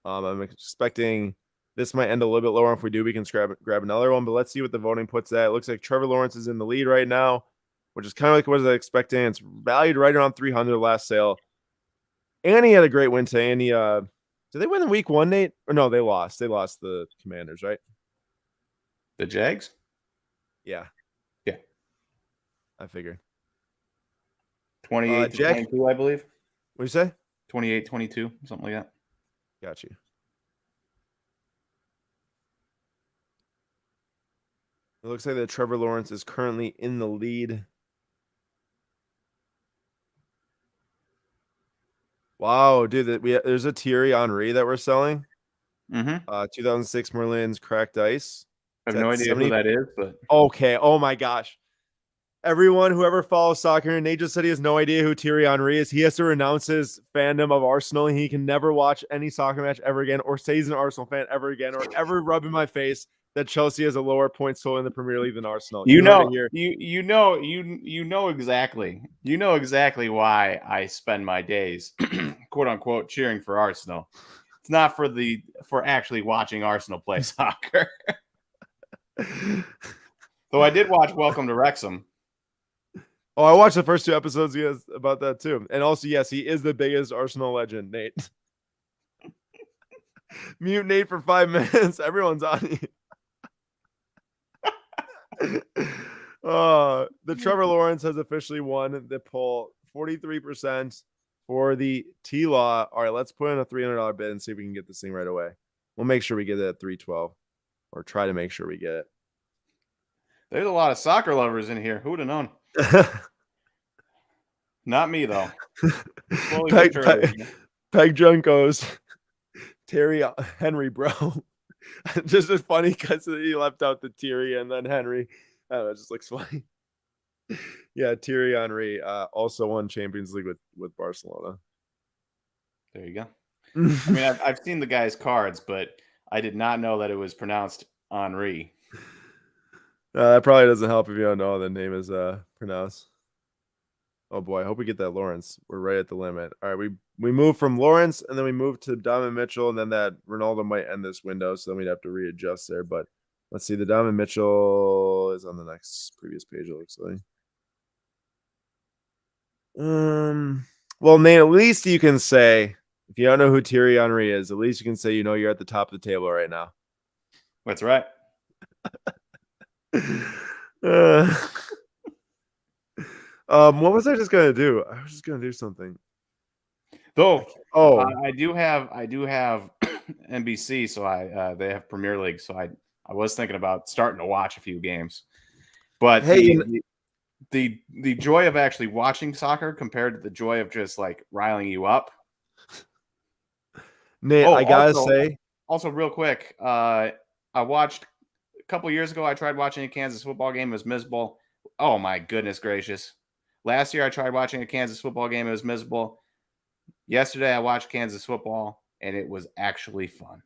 I'm expecting this might end a little bit lower. If we do, we can grab another one, but let's see what the voting puts at. It looks like Trevor Lawrence is in the lead right now, which is kind of like what I was expecting. It's valued right around 300 last sale. And he had a great win today. And he, did they win in week 1, Nate? Or no, they lost. They lost the Commanders, right? The Jags? Yeah. Yeah. I figured. 28 to 22, I believe. What do you say? 28-22, something like that. Got you. It looks like that Trevor Lawrence is currently in the lead. Wow, dude, there's a Thierry Henry that we're selling. 2006 Merlin's cracked ice. I have no idea who that is, but okay. Oh my gosh. Everyone, whoever follows soccer, Nate just said he has no idea who Thierry Henry is. He has to renounce his fandom of Arsenal. He can never watch any soccer match ever again, or say he's an Arsenal fan ever again, or ever rub in my face that Chelsea has a lower points total in the Premier League than Arsenal. You heard it know, here. you know exactly why I spend my days, quote unquote, cheering for Arsenal. It's not for actually watching Arsenal play soccer. Though I did watch Welcome to Wrexham. Oh, I watched the first 2 episodes about that too. And also, yes, he is the biggest Arsenal legend, Nate. Mute Nate for 5 minutes. Everyone's on you. The Trevor Lawrence has officially won the poll. 43% for the T-Law. All right, let's put in a $300 bid and see if we can get this thing right away. We'll make sure we get it at 312, or try to make sure we get it. There's a lot of soccer lovers in here. Who would have known? Not me, though. Peg Junk goes, Terry Henry, bro. Just as funny because he left out the Thierry and then Henry. It just looks funny. Yeah, Thierry Henry also won Champions League with Barcelona. There you go. I mean, I've seen the guy's cards, but I did not know that it was pronounced Henri. That probably doesn't help if you don't know how the name is pronounced. Oh boy, I hope we get that Lawrence. We're right at the limit. All right, we move from Lawrence, and then we move to Donovan Mitchell, and then that Ronaldo might end this window, so then we'd have to readjust there. But let's see, the Donovan Mitchell is on the previous page, it looks like. Well, Nate, at least you can say, if you don't know who Thierry Henry is, at least you can say you're at the top of the table right now. That's right. What was I just gonna do? I was just gonna do something. Though, I do have NBC, so they have Premier League, so I was thinking about starting to watch a few games. But hey, the joy of actually watching soccer compared to the joy of just like riling you up. Nate, I gotta say, also real quick, I watched a couple years ago. I tried watching a Kansas football game. It was miserable. Oh my goodness gracious! Last year I tried watching a Kansas football game. It was miserable. Yesterday I watched Kansas football, and it was actually fun.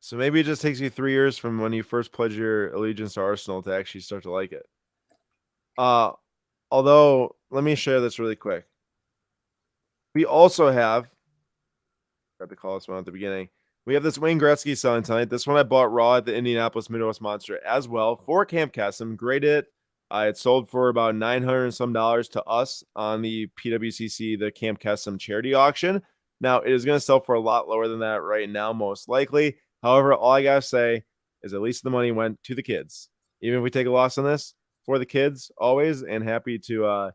So maybe it just takes you 3 years from when you first pledged your allegiance to Arsenal to actually start to like it. Although, let me share this really quick. We also have, got to call this one at the beginning. We have this Wayne Gretzky selling tonight. This one I bought raw at the Indianapolis Midwest Monster as well for Camp Cassim. Graded. It sold for about $900 and some to us on the PWCC, the Camp Cassim charity auction. Now, it is going to sell for a lot lower than that right now, most likely. However, all I got to say is at least the money went to the kids. Even if we take a loss on this, for the kids always, and happy to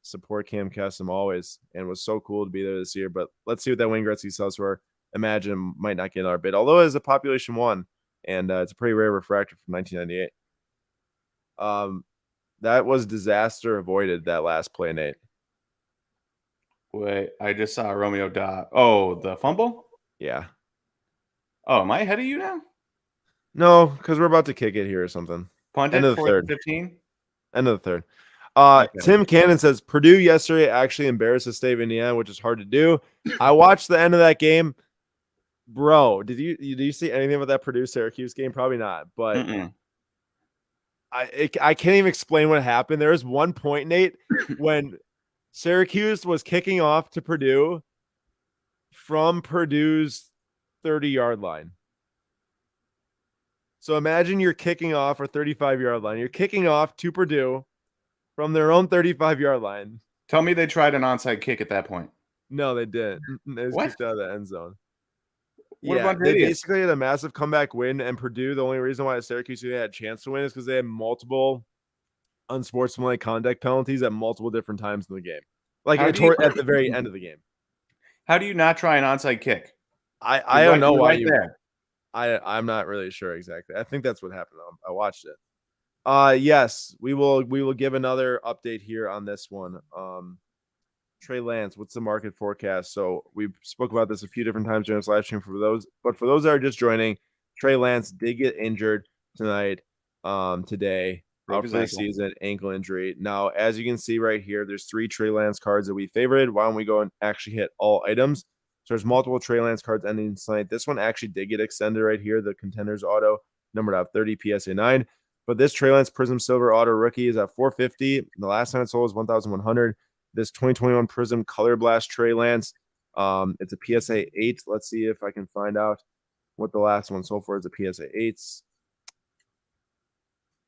support Cam Cassim always. And it was so cool to be there this year. But let's see what that Wayne Gretzky sells for. Imagine might not get our bid, although it is a population 1, and it's a pretty rare refractor from 1998. That was disaster avoided, that last play, Nate. Wait, I just saw Romeo Dobbs. Oh, the fumble? Yeah. Oh, am I ahead of you now? No, because we're about to kick it here or something. Punt End it of the for third. 15? End of the third. Okay. Tim Cannon says, Purdue yesterday actually embarrassed the state of Indiana, which is hard to do. I watched the end of that game. Bro, did you see anything about that Purdue-Syracuse game? Probably not, but I can't even explain what happened. There was one point, Nate, when Syracuse was kicking off to Purdue from Purdue's 30-yard line. So imagine you're kicking off or 35-yard line. You're kicking off to Purdue from their own 35-yard line. Tell me they tried an onside kick at that point. No, they didn't. They just kicked out of the end zone. What about they basically had a massive comeback win, and Purdue, the only reason why Syracuse had a chance to win is because they had multiple unsportsmanlike conduct penalties at multiple different times in the game. Like at the very end of the game. How do you not try an onside kick? I don't know why I'm not really sure exactly. I think that's what happened. I watched it. Yes, we will give another update here on this one. Trey Lance, what's the market forecast? So we spoke about this a few different times during this live stream for those that are just joining. Trey Lance did get injured tonight, today. Broke out his for the ankle. season, ankle injury. Now, as you can see right here, there's 3 Trey Lance cards that we favored. Why don't we go and actually hit all items? So there's multiple Trey Lance cards ending tonight. This one actually did get extended right here, the Contenders Auto, numbered out 30 PSA 9. But this Trey Lance Prism Silver Auto Rookie is at 450. The last time it sold was 1,100. This 2021 Prism Color Blast Trey Lance, it's a PSA 8. Let's see if I can find out what the last one sold for is a PSA 8s.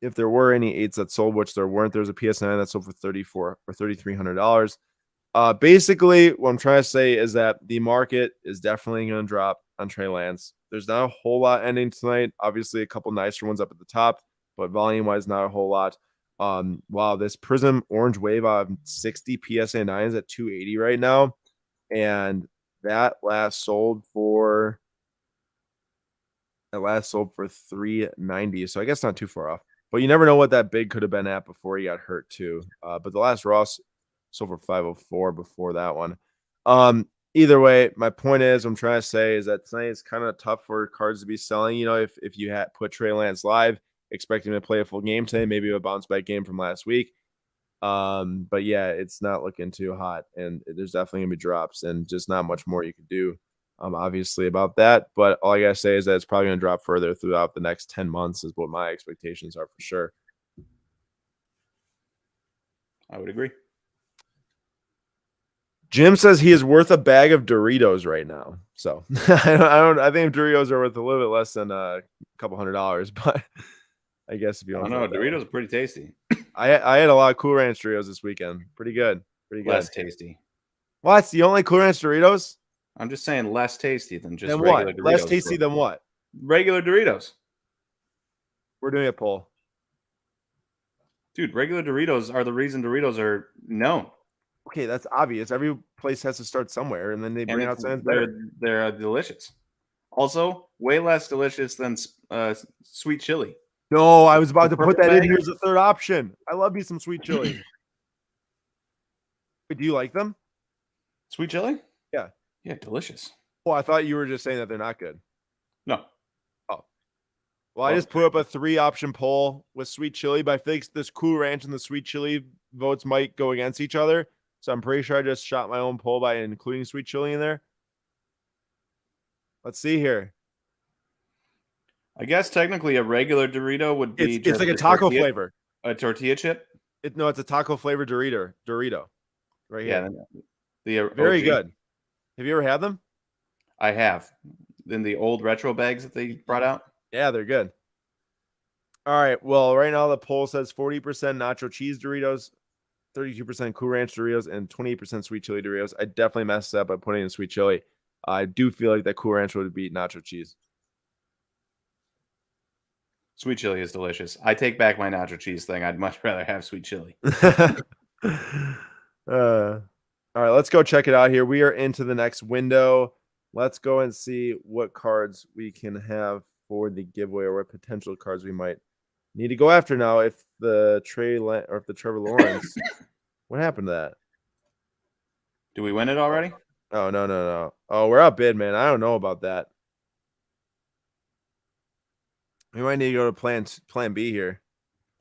If there were any 8s that sold, which there weren't, there's a PSA 9 that sold for $3,400 or $3,300. Basically, what I'm trying to say is that the market is definitely going to drop on Trey Lance. There's not a whole lot ending tonight. Obviously, a couple nicer ones up at the top, but volume-wise, not a whole lot. Wow, this Prism Orange Wave of 60 PSA 9s at 280 right now, and that last sold for $390. So I guess not too far off. But you never know what that big could have been at before he got hurt too. But the last Ross sold for 504 before that one. Either way, my point is, I'm trying to say is that tonight is kind of tough for cards to be selling. You know, if you had put Trey Lance live, expecting him to play a full game today, maybe a bounce back game from last week. But yeah, it's not looking too hot, and there's definitely gonna be drops, and just not much more you could do. Obviously about that, but all I gotta say is that it's probably gonna drop further throughout the next 10 months, is what my expectations are for sure. I would agree. Jim says he is worth a bag of Doritos right now. So I think Doritos are worth a little bit less than a couple $100, but I guess if you I don't don't know. Doritos are pretty tasty. I had a lot of Cool Ranch Doritos this weekend. Pretty good. Pretty good. Less tasty. What? You don't like Cool Ranch Doritos? I'm just saying less tasty than just Then regular what? Doritos. Less tasty than what? Regular Doritos. We're doing a poll. Dude, regular Doritos are the reason Doritos are known. Okay, that's obvious. Every place has to start somewhere, and then they bring out something better. They're delicious. Also, way less delicious than sweet chili. No, I was about to put Purple that in bag? here as a third option. I love me some sweet chili. Wait, do you like them? Sweet chili? Yeah. Yeah, delicious. Well, I thought you were just saying that they're not good. No. Oh. Well, I just put up a 3-option poll with sweet chili, but I think this Cool Ranch and the sweet chili votes might go against each other. So I'm pretty sure I just shot my own poll by including sweet chili in there. Let's see here. I guess technically a regular Dorito would be It's like a taco flavor. A tortilla chip? No, it's a taco flavored Dorito. Right here. Yeah. Very OG. good. Have you ever had them? I have. In the old retro bags that they brought out? Yeah, they're good. All right. Well, right now the poll says 40% nacho cheese Doritos, 32% Cool Ranch Doritos, and 28% sweet chili Doritos. I definitely messed up by putting in sweet chili. I do feel like that Cool Ranch would beat nacho cheese. Sweet chili is delicious. I take back my nacho cheese thing. I'd much rather have sweet chili. All right, let's go check it out here. We are into the next window. Let's go and see what cards we can have for the giveaway, or what potential cards we might need to go after now. If the Trevor Lawrence, what happened to that? Do we win it already? Oh, no. Oh, we're outbid, man. I don't know about that. We might need to go to plan B here.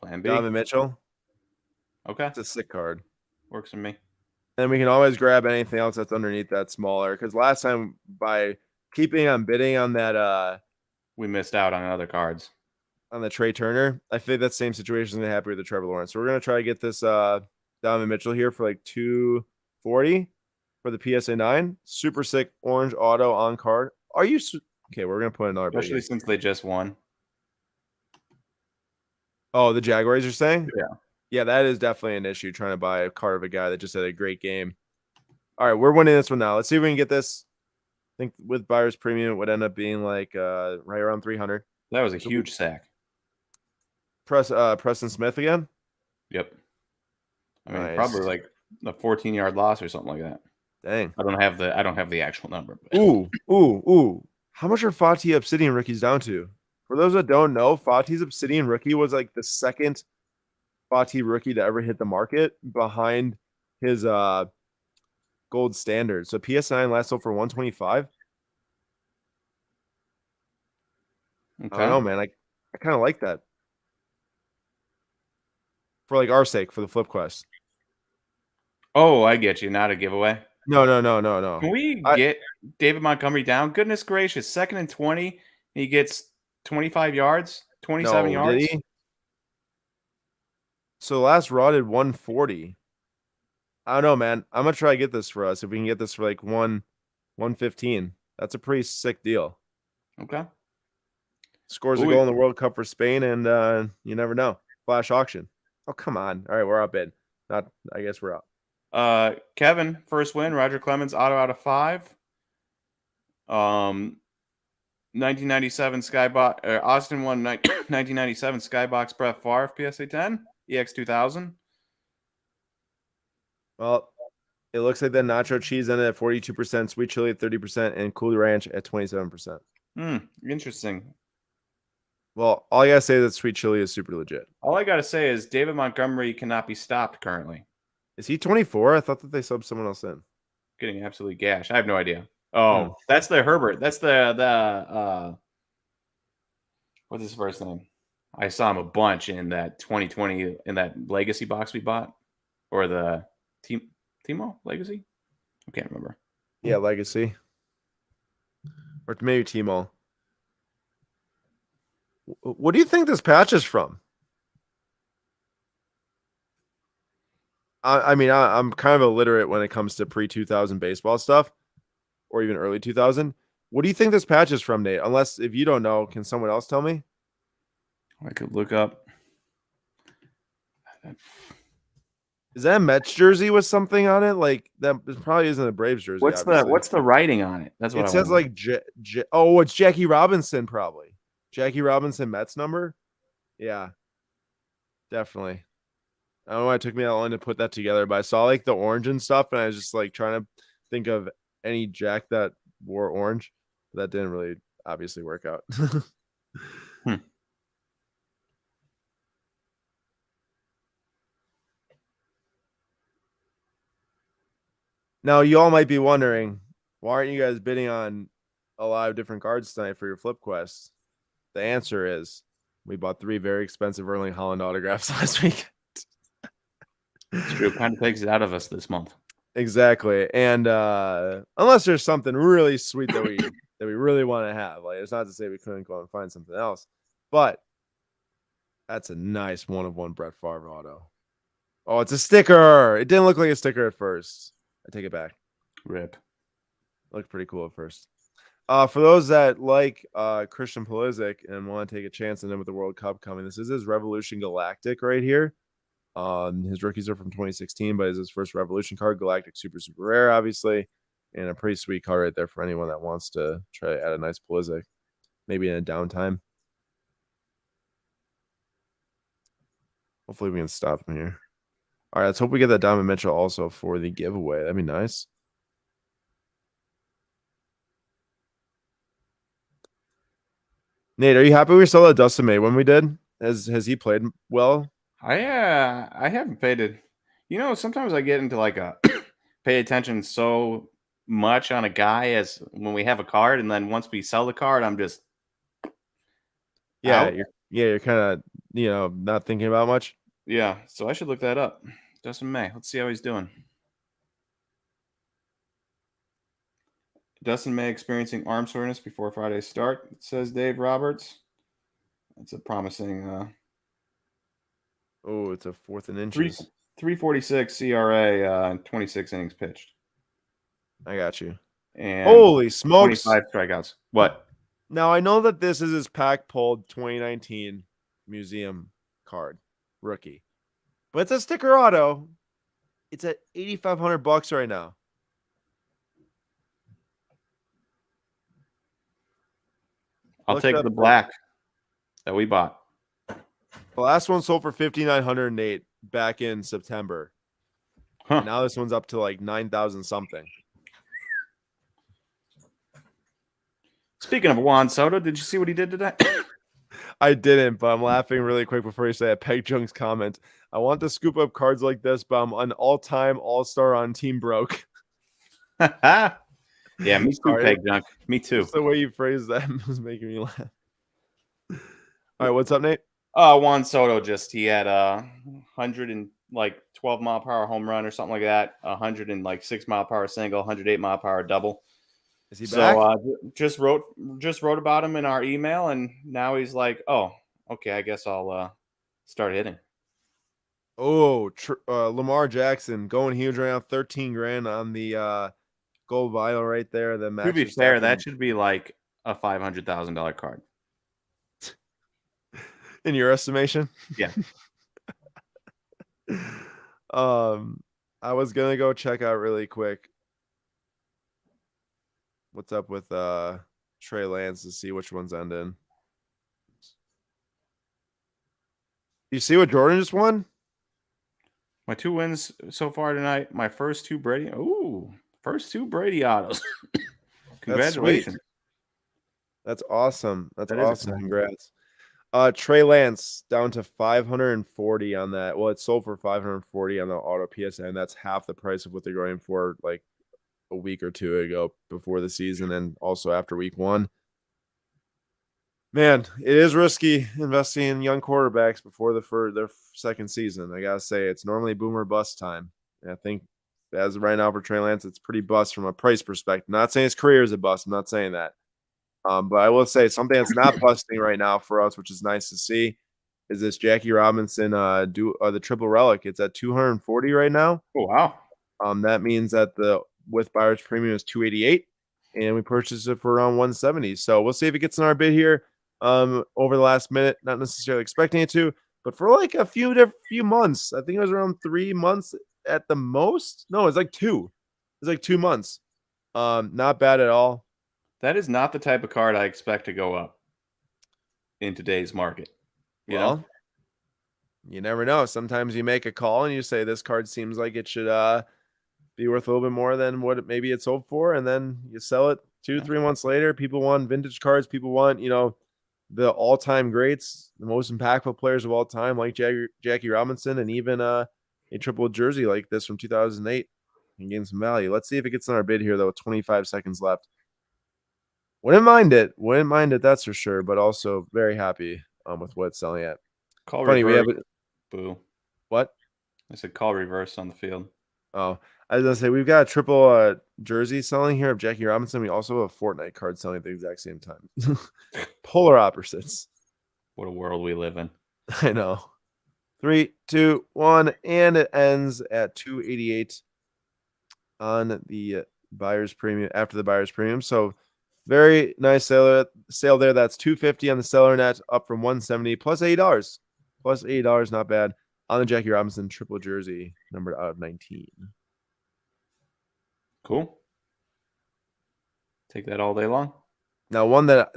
Plan B. Donovan Mitchell. Okay. It's a sick card. Works for me. And we can always grab anything else that's underneath that smaller. Because last time, by keeping on bidding on that, we missed out on other cards. On the Trey Turner, I think that same situation is going to happen with the Trevor Lawrence. So we're going to try to get this Donovan Mitchell here for like $240 for the PSA 9. Super sick orange auto on card. Are you okay? We're going to put another. Especially since they just won. Oh, the Jaguars are saying? Yeah. Yeah, that is definitely an issue, trying to buy a card of a guy that just had a great game. All right, we're winning this one now. Let's see if we can get this. I think with buyer's premium, it would end up being like right around 300. That was a huge sack. Preston Smith again? Yep. I mean, Nice. probably like a 14-yard loss or something like that. Dang. I don't have the actual number. But. Ooh. How much are Fatih Obsidian rookies down to? For those that don't know, Fatih's Obsidian rookie was like the second Fatih rookie to ever hit the market, behind his gold standard. So PS9 last sold for 125. Okay. I don't know, man. I kind of like that. for like our sake, for the flip quest. Oh, I get you. Not a giveaway. No. Can we get David Montgomery down? Goodness gracious. 2nd and 20. He gets 25 yards, 27 No, yards. did he? So last raw did 140. I don't know, man. I'm gonna try to get this for us. If we can get this for like 115, that's a pretty sick deal. Okay. Scores a goal in the World Cup for Spain, and you never know. Flash auction. Oh, come on. All right, we're up in. Not, I guess we're up. Kevin, first win. Roger Clemens, auto out of 5. 1997 Skybox. Austin won 1997 Skybox Brett Favre PSA 10 EX 2000. Well, it looks like the nacho cheese ended at 42%, sweet chili at 30%, and cool ranch at 27%. Interesting. Well, all I gotta say is that sweet chili is super legit. All I gotta say is David Montgomery cannot be stopped currently. Is he 24? I thought that they subbed someone else in. Getting absolutely gashed. I have no idea. Oh, that's the Herbert. That's the what's his first name? I saw him a bunch in that 2020 in that legacy box we bought, or the Timo Legacy. I can't remember. Yeah, Legacy, or maybe Timo. What do you think this patch is from? I mean, I'm kind of illiterate when it comes to pre-2000 baseball stuff, or even early 2000. What do you think this patch is from, Nate? Unless, if you don't know, can someone else tell me? I could look up. Is that a Mets jersey with something on it? Like that probably isn't a Braves jersey. What's the writing on it? That's what it says. Like it's Jackie Robinson, probably. Jackie Robinson Mets number. Yeah, definitely. I don't know why it took me that long to put that together, but I saw like the orange and stuff, and I was just like trying to think of any Jack that wore orange. That didn't really obviously work out. Now, you all might be wondering, why aren't you guys bidding on a lot of different cards tonight for your flip quest? The answer is we bought 3 very expensive Erling Haaland autographs last week. It's true. It kind of takes it out of us this month. Exactly. And unless there's something really sweet that we really want to have, like, it's not to say we couldn't go and find something else, but that's a nice 1/1 Brett Favre auto. Oh, it's a sticker. It didn't look like a sticker at first. I take it back. Rip. Looked pretty cool at first. For those that like Christian Pulisic and want to take a chance on him with the World Cup coming, this is his Revolution Galactic right here. His rookies are from 2016, but it's his first Revolution card. Galactic super rare, obviously, and a pretty sweet card right there for anyone that wants to try to add a nice Pulisic, maybe in a downtime. Hopefully we can stop him here. All right, let's hope we get that Diamond Mitchell also for the giveaway. That'd be nice. Nate, are you happy we saw that Dustin May when we did? Has he played well? I haven't paid it. You know, sometimes I get into like a pay attention so much on a guy as when we have a card, and then once we sell the card, I'm just you're kind of not thinking about much. Yeah, so I should look that up. Dustin May. Let's see how he's doing. Dustin May experiencing arm soreness before Friday's start, says Dave Roberts. That's a promising. It's a 4th in inches. 346 CRA, 26 innings pitched. I got you. And holy smokes! 25 strikeouts. What? Now I know that this is his pack pulled 2019 museum card rookie, but it's a sticker auto. It's at $8,500 right now. I'll take the black that we bought. The last one sold for $5,908 back in September. Now this one's up to like 9,000 something. Speaking of Juan Soto, did you see what he did today? I didn't, but I'm laughing really quick before you say a Peg Junk's comment. I want to scoop up cards like this, but I'm an all-time all-star on Team Broke. Yeah, me too, Peg Junk. Me too. Just the way you phrased that was making me laugh. All right, what's up, Nate? Juan Soto he had a 12 mile per hour home run or something like that. 106 mile per hour single, 108 mile per hour double. Is he So back? just wrote about him in our email, and now he's like, oh, okay, I guess I'll start hitting. Oh, Lamar Jackson going huge right now, 13 grand on the gold vinyl right there. The To Max be fair, Verstappen. that should be like a $500,000 card. In your estimation? Yeah. I was gonna go check out really quick what's up with Trey Lance to see which one's ending. You see what Jordan just won? My 2 wins so far tonight. My first two Brady. Ooh, first 2 Brady autos. That's sweet. Congratulations. That's awesome. That's That is awesome. exciting. Congrats. Trey Lance down to 540 on that. Well, it sold for 540 on the auto PSN. That's half the price of what they're going for like a week or two ago before the season and also after week 1. Man, it is risky investing in young quarterbacks before their second season. I gotta say, it's normally boomer bust time. And I think as of right now for Trey Lance, it's pretty bust from a price perspective. Not saying his career is a bust. I'm not saying that. But I will say something that's not busting right now for us, which is nice to see, is this Jackie Robinson the triple relic. It's at 240 right now. Oh, wow. That means that the with buyer's premium is 288, and we purchased it for around 170. So we'll see if it gets in our bid here over the last minute. Not necessarily expecting it to, but for like a few months, I think it was around 3 months at the most. No, it's like 2. It's like 2 months. Not bad at all. That is not the type of card I expect to go up in today's market. You know? You never know. Sometimes you make a call and you say this card seems like it should be worth a little bit more than what maybe it sold for, and then you sell it 2-3 months later. People want vintage cards. People want the all-time greats, the most impactful players of all time, like Jackie Robinson, and even a triple jersey like this from 2008 and gain some value. Let's see if it gets in our bid here though. 25 seconds left. Wouldn't mind it. That's for sure. But also very happy with what it's selling at. Call Funny, reverse. we have Boo. what? I said call reverse on the field. Oh, I was gonna say we've got a triple jersey selling here of Jackie Robinson. We also have a Fortnite card selling at the exact same time. Polar opposites. What a world we live in. I know. 3, 2, 1, and it ends at 288 on the buyer's premium after the buyer's premium. So very nice sale there. That's 250 on the seller net, up from 170 plus $80. Plus $80, not bad. On the Jackie Robinson triple jersey, numbered out of 19. Cool. Take that all day long. Now, one that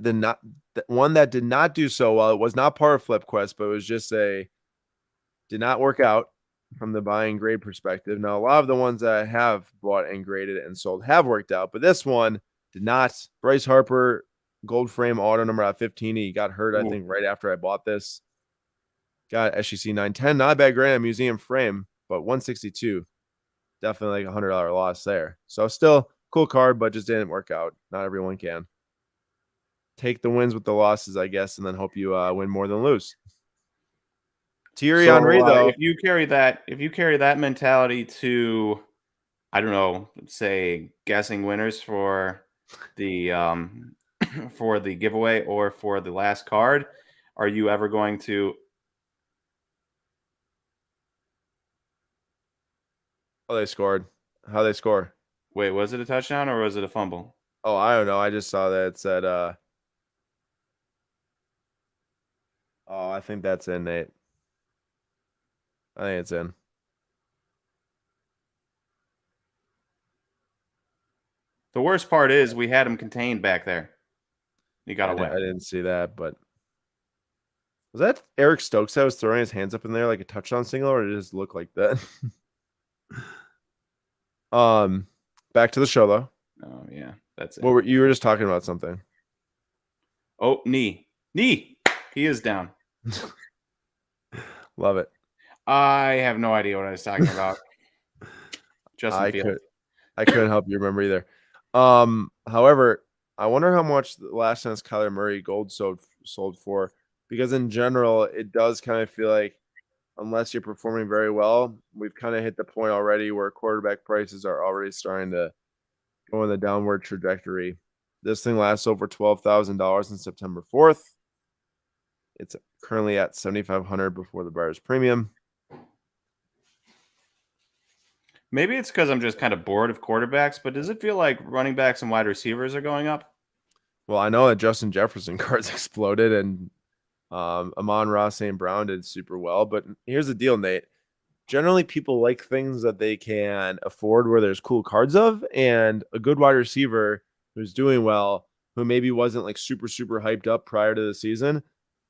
did not do so well. It was not part of Flip Quest, but it was just did not work out from the buy and grade perspective. Now, a lot of the ones that I have bought and graded and sold have worked out, but this one did not. Bryce Harper, gold frame auto number out of 15. He got hurt, I think, right after I bought this. Got SEC 910. Not a bad grade, museum frame, but 162. Definitely like $100 loss there. So still cool card, but just didn't work out. Not everyone can. Take the wins with the losses, I guess, and then hope you win more than lose. Thierry Henry, though. If you carry that mentality to, I don't know, say guessing winners for the for the giveaway or for the last card, are you ever going to? Oh, they scored. How they score? Wait, was it a touchdown or was it a fumble? Oh, I don't know. I just saw that it said oh, I think that's in, Nate. I think it's in. The worst part is we had him contained back there. He got away. I didn't see that, but was that Eric Stokes that was throwing his hands up in there like a touchdown signal, or did it just look like that? Back to the show though. Oh yeah, that's it. Well, you were just talking about something. Oh, knee. He is down. Love it. I have no idea what I was talking about. Justin Fields. I couldn't help you remember either. However, I wonder how much the last chance Kyler Murray gold sold for. because in general, it does kind of feel like unless you're performing very well, we've kind of hit the point already where quarterback prices are already starting to go in the downward trajectory. This thing lasts over $12,000 on September 4th. It's currently at $7,500 before the buyer's premium. Maybe it's because I'm just kind of bored of quarterbacks, but does it feel like running backs and wide receivers are going up? Well, I know that Justin Jefferson cards exploded and Amon-Ra St. Brown did super well, but here's the deal, Nate. Generally, people like things that they can afford where there's cool cards of, and a good wide receiver who's doing well, who maybe wasn't like super, super hyped up prior to the season.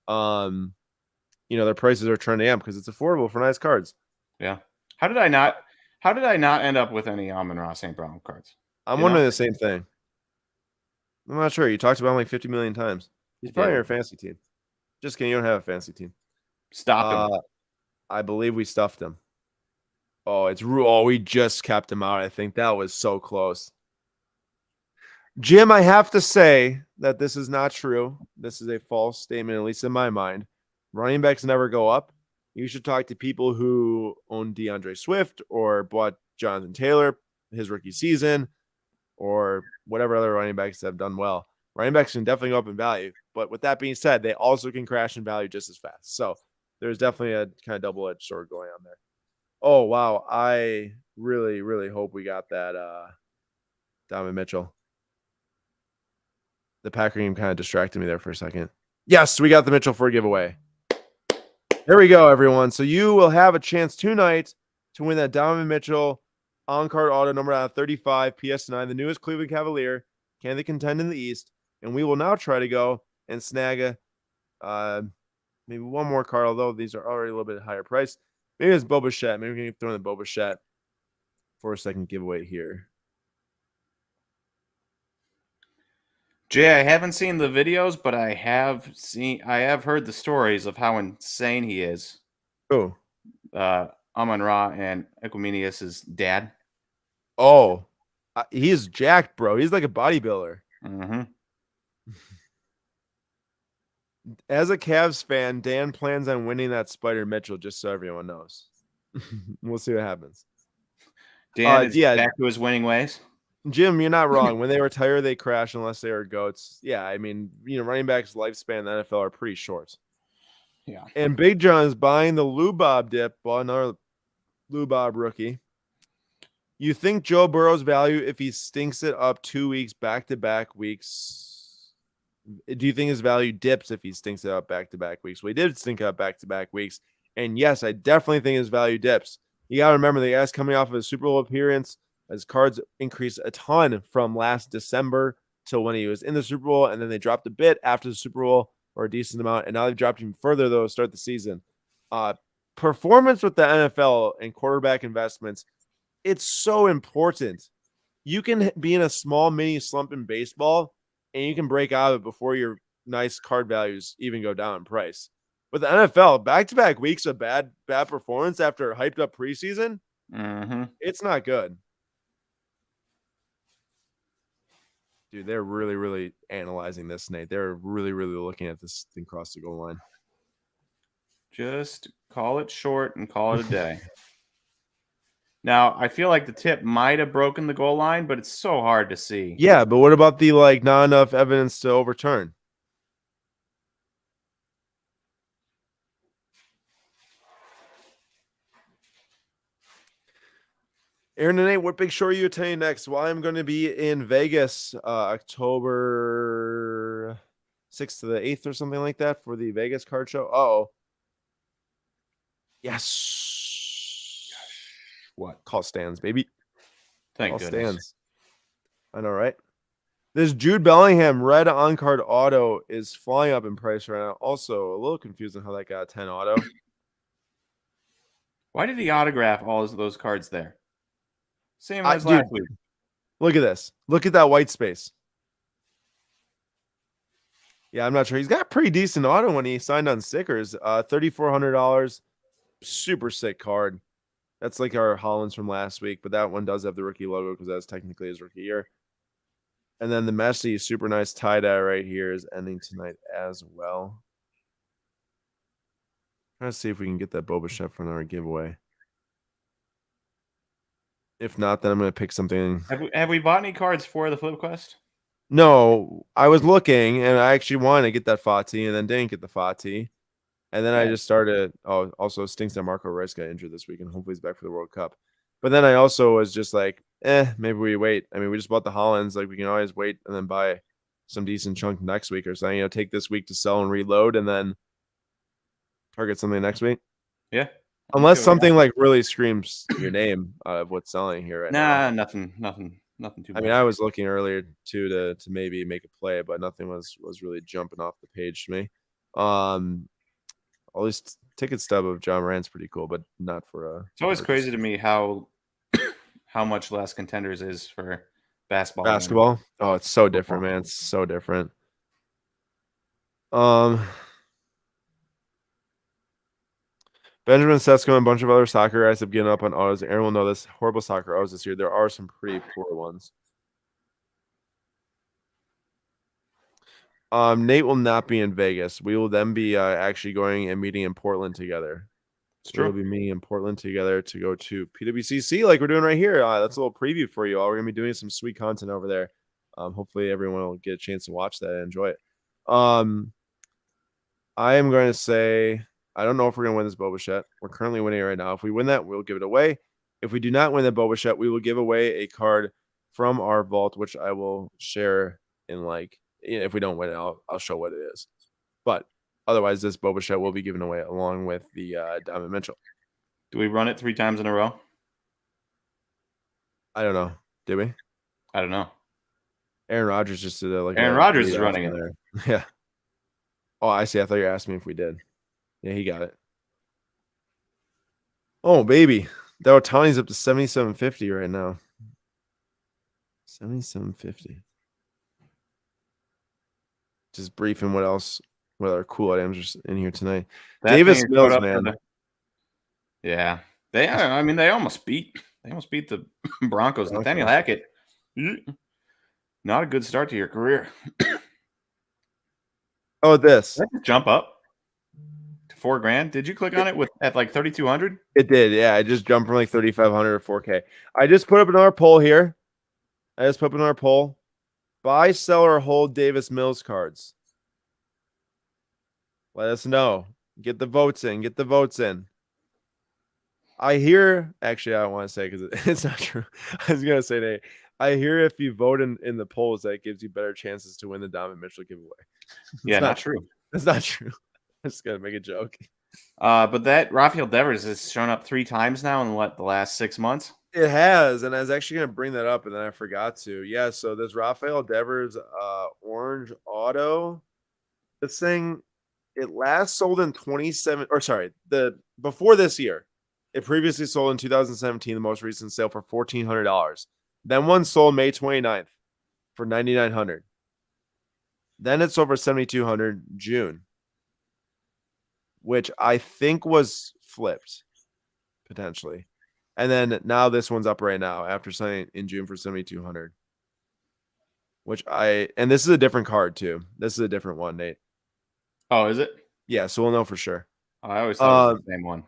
Their prices are trending up because it's affordable for nice cards. Yeah. How did I not end up with any Amon-Ra St. Brown cards? I'm You know? wondering the same thing. I'm not sure. You talked about him like 50 million times. He's I probably did. on your fantasy team. Just kidding. You don't have a fantasy team. Stop him. I believe we stuffed him. Oh, we just kept him out. I think that was so close. Jim, I have to say that this is not true. This is a false statement, at least in my mind. Running backs never go up. You should talk to people who own DeAndre Swift or bought Jonathan Taylor his rookie season or whatever other running backs have done well. Running backs can definitely go up in value. But with that being said, they also can crash in value just as fast. So there's definitely a kind of double-edged sword going on there. Oh, wow. I really, really hope we got that Donovan Mitchell. The Packer game kind of distracted me there for a second. Yes, we got the Mitchell for a giveaway. There we go, everyone. So you will have a chance tonight to win that Donovan Mitchell on-card auto number out of 35 PS9, the newest Cleveland Cavalier. Can they contend in the East? And we will now try to go and snag maybe one more card, although these are already a little bit higher price. Maybe it's Boba Fett. Maybe we can throw in the Boba Fett for a second giveaway here. Jay, I haven't seen the videos, but I have heard the stories of how insane he is. Oh. Amon-Ra and Equiminius's dad. Oh. He's jacked, bro. He's like a bodybuilder. Mm-hmm. As a Cavs fan, Dan plans on winning that Spider Mitchell, just so everyone knows. We'll see what happens. Dan is back to his winning ways. Jim, you're not wrong. When they retire, they crash unless they are goats. Yeah, I mean, running backs' lifespan in the NFL are pretty short. Yeah. And Big John is buying the Lou Bob dip, another Lou Bob rookie. You think Joe Burrow's value if he stinks it up 2 weeks back-to-back weeks? Do you think his value dips if he stinks it up back-to-back weeks? Well, he did stink up back-to-back weeks. And yes, I definitely think his value dips. You got to remember, the guy's coming off of a Super Bowl appearance. His cards increased a ton from last December till when he was in the Super Bowl, and then they dropped a bit after the Super Bowl, or a decent amount, and now they've dropped even further, though, to start the season. Performance with the NFL and quarterback investments, it's so important. You can be in a small mini slump in baseball, and you can break out of it before your nice card values even go down in price. But the NFL, back-to-back weeks of bad performance after a hyped-up preseason, It's not good. Dude, they're really, really analyzing this, Nate. They're really, really looking at this thing across the goal line. Just call it short and call it a day. Now, I feel like the tip might have broken the goal line, but it's so hard to see. Yeah, but what about the not enough evidence to overturn? Aaron and Nate, what big show are you attending next? Well, I'm going to be in Vegas October 6th to the 8th or something like that for the Vegas card show. Uh-oh. Yes. What? Call stands, baby. Thank Call goodness. stands. I know, right? This Jude Bellingham red on-card auto is flying up in price right now. Also, a little confusing how that got a 10 auto. Why did he autograph all of those cards there? Same as last week. Look at this. Look at that white space. Yeah, I'm not sure. He's got a pretty decent auto when he signed on stickers. $3,400. Super sick card. That's like our Hollins from last week, but that one does have the rookie logo because that's technically his rookie year. And then the Messi super nice tie-dye right here is ending tonight as well. Trying to see if we can get that Boba Chef for our giveaway. If not, then I'm going to pick something. Have we bought any cards for the Flip Quest? No, I was looking and I actually wanted to get that Fati and then didn't get the Fati. And then I Yeah. just started. Oh, also stinks that Marco Reus got injured this week and hopefully he's back for the World Cup. But then I also was just like, maybe we wait. I mean, we just bought the Hollands. Like we can always wait and then buy some decent chunk next week or something. Take this week to sell and reload and then target something next week. Yeah. Unless something like really screams your name of what's selling here right now. Nothing too bad. I mean, I was looking earlier too to maybe make a play, but nothing was really jumping off the page to me. At least ticket stub of John Morant's pretty cool, but not for a. It's always crazy to me how much less Contenders is for basketball. Basketball? Oh, it's so different, man. It's so different. Benjamin Sesko and a bunch of other soccer guys have given up on autos. Aaron will know this. Horrible soccer autos this year. There are some pretty poor ones. Nate will not be in Vegas. We will then be actually going and meeting in Portland together. It's true. We'll be meeting in Portland together to go to PWCC like we're doing right here. That's a little preview for you all. We're going to be doing some sweet content over there. Hopefully everyone will get a chance to watch that and enjoy it. I am going to say, I don't know if we're going to win this Boba Fett. We're currently winning it right now. If we win that, we'll give it away. If we do not win the Boba Fett, we will give away a card from our vault, which I will share in if we don't win it, I'll show what it is. But otherwise, this Boba Fett will be given away along with the Diamond Mitchell. Do we run it 3 times in a row? I don't know. Did we? I don't know. Aaron Rodgers just did it. Aaron Rodgers is running it. There. Yeah. Oh, I see. I thought you were asking me if we did. Yeah, he got it. Oh, baby. That Otani's up to 77.50 right now. 77.50. Just briefing what other cool items are in here tonight. Davis Mills, man. Yeah. They almost beat the Broncos. Nathaniel Hackett. Not a good start to your career. Oh, this. Jump up to $4,000. Did you click on it at like 3,200? It did, yeah. I just jumped from like 3,500 to 4K. I just put up another poll here. Buy, sell, or hold Davis Mills cards. Let us know. Get the votes in. I hear, actually, I don't want to say because it's not true. I was going to say, Nate, I hear if you vote in the polls, that gives you better chances to win the Diamond Mitchell giveaway. Yeah, not true. That's not true. I'm just going to make a joke. But that Rafael Devers has shown up 3 times now in the last 6 months. It has, and I was actually going to bring that up, and then I forgot to. Yeah, so this Rafael Devers orange auto, this thing, it last sold in before this year. It previously sold in 2017, the most recent sale for $1,400. Then one sold May 29th for $9,900. Then it sold for $7,200 June, which I think was flipped potentially. And then now this one's up right now after selling in June for $7,200. And this is a different card too. This is a different one, Nate. Oh, is it? Yeah, so we'll know for sure. Oh, I always thought it was the same one.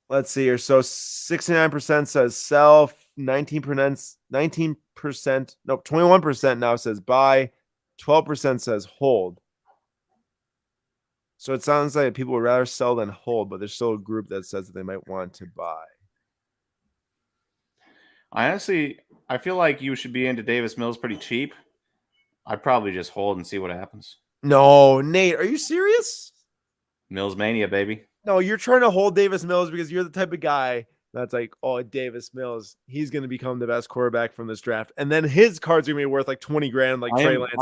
Let's see here. So 69% says sell, 21% now says buy, 12% says hold. So it sounds like people would rather sell than hold, but there's still a group that says that they might want to buy. I feel like you should be into Davis Mills pretty cheap. I'd probably just hold and see what happens. No, Nate, are you serious? Mills mania, baby. No, you're trying to hold Davis Mills because you're the type of guy that's like, oh, Davis Mills, he's going to become the best quarterback from this draft. And then his card's going to be worth like $20,000 like Trey Lance.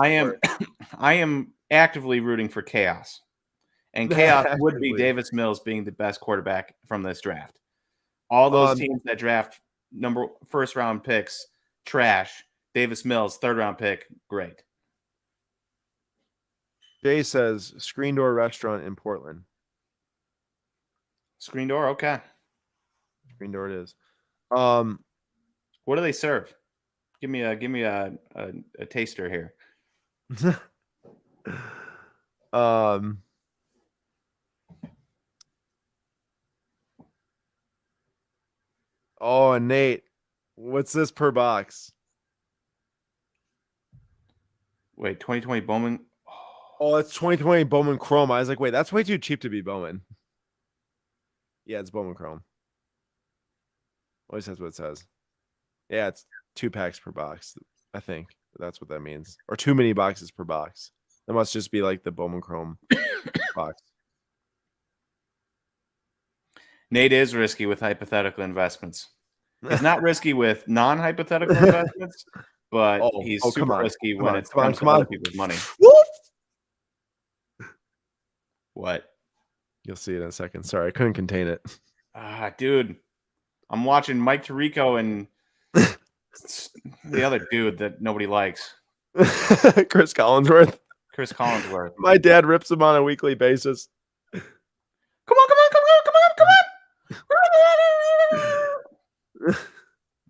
I am actively rooting for chaos. And chaos would be Davis Mills being the best quarterback from this draft. All those teams that draft first round picks, trash. Davis Mills, 3rd round pick, great. Jay says Screen Door Restaurant in Portland. Screen Door, okay. Screen Door it is. What do they serve? Give me a taster here. Oh, Nate, what's this per box? Wait, 2020 Bowman. Oh, it's 2020 Bowman Chrome. I was like, wait, that's way too cheap to be Bowman. Yeah, it's Bowman Chrome. At least that's what it says. Yeah, it's 2 packs per box. I think that's what that means. Or too many boxes per box. That must just be like the Bowman Chrome box. Nate is risky with hypothetical investments. He's not risky with non-hypothetical investments, but he's Oh, super come on. risky Come when on. it Come on. comes to Come other on. people's money. Whoop! What? You'll see it in a second. Sorry, I couldn't contain it. Dude, I'm watching Mike Tirico and the other dude that nobody likes, Chris Collinsworth. Chris Collinsworth. My dad rips him on a weekly basis. Come on, come on, come on, come on, come on.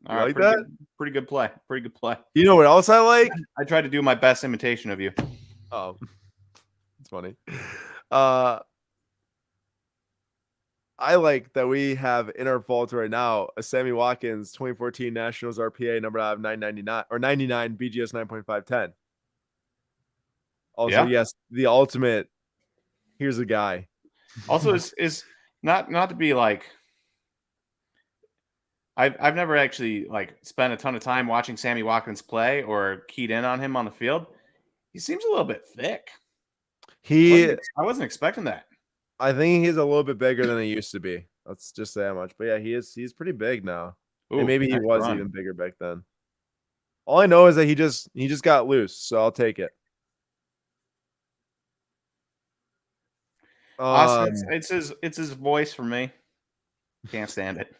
All right, Like that? pretty good play. Pretty good play. You know what else I like? I tried to do my best imitation of you. Oh, it's funny. I like that we have in our vault right now a Sammy Watkins 2014 Nationals RPA number out of 999 or 99 BGS 9.510. Also, Yeah. yes, the ultimate. Here's a guy. Also, is not to be like. I've never actually like spent a ton of time watching Sammy Watkins play or keyed in on him on the field. He seems a little bit thick. I wasn't expecting that. I think he's a little bit bigger than he used to be. Let's just say that much. But yeah, he's pretty big now. Ooh, and maybe he nice was run. even bigger back then. All I know is that he just got loose, so I'll take it. Austin, it's his voice for me. Can't stand it.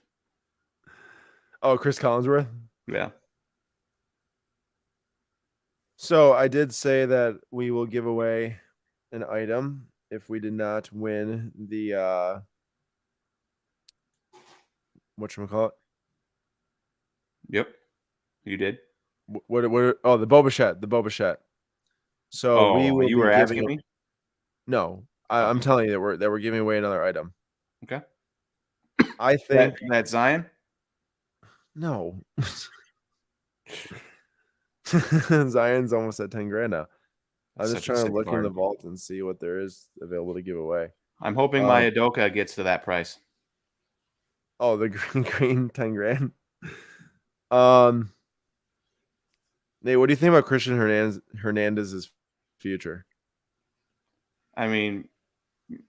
Oh, Chris Collinsworth? Yeah. So I did say that we will give away an item if we did not win the whatchamacallit? Yep. You did. What oh, the Boba Fett. So we will you be were giving asking me? No. I'm telling you that we're giving away another item. Okay. I think that Zion? No. Zion's almost at 10 grand now. I'm just trying to look in the vault and see what there is available to give away. I'm hoping my Adoka gets to that price. Oh, the green 10 grand. Nate, what do you think about Christian Hernandez's future? I mean,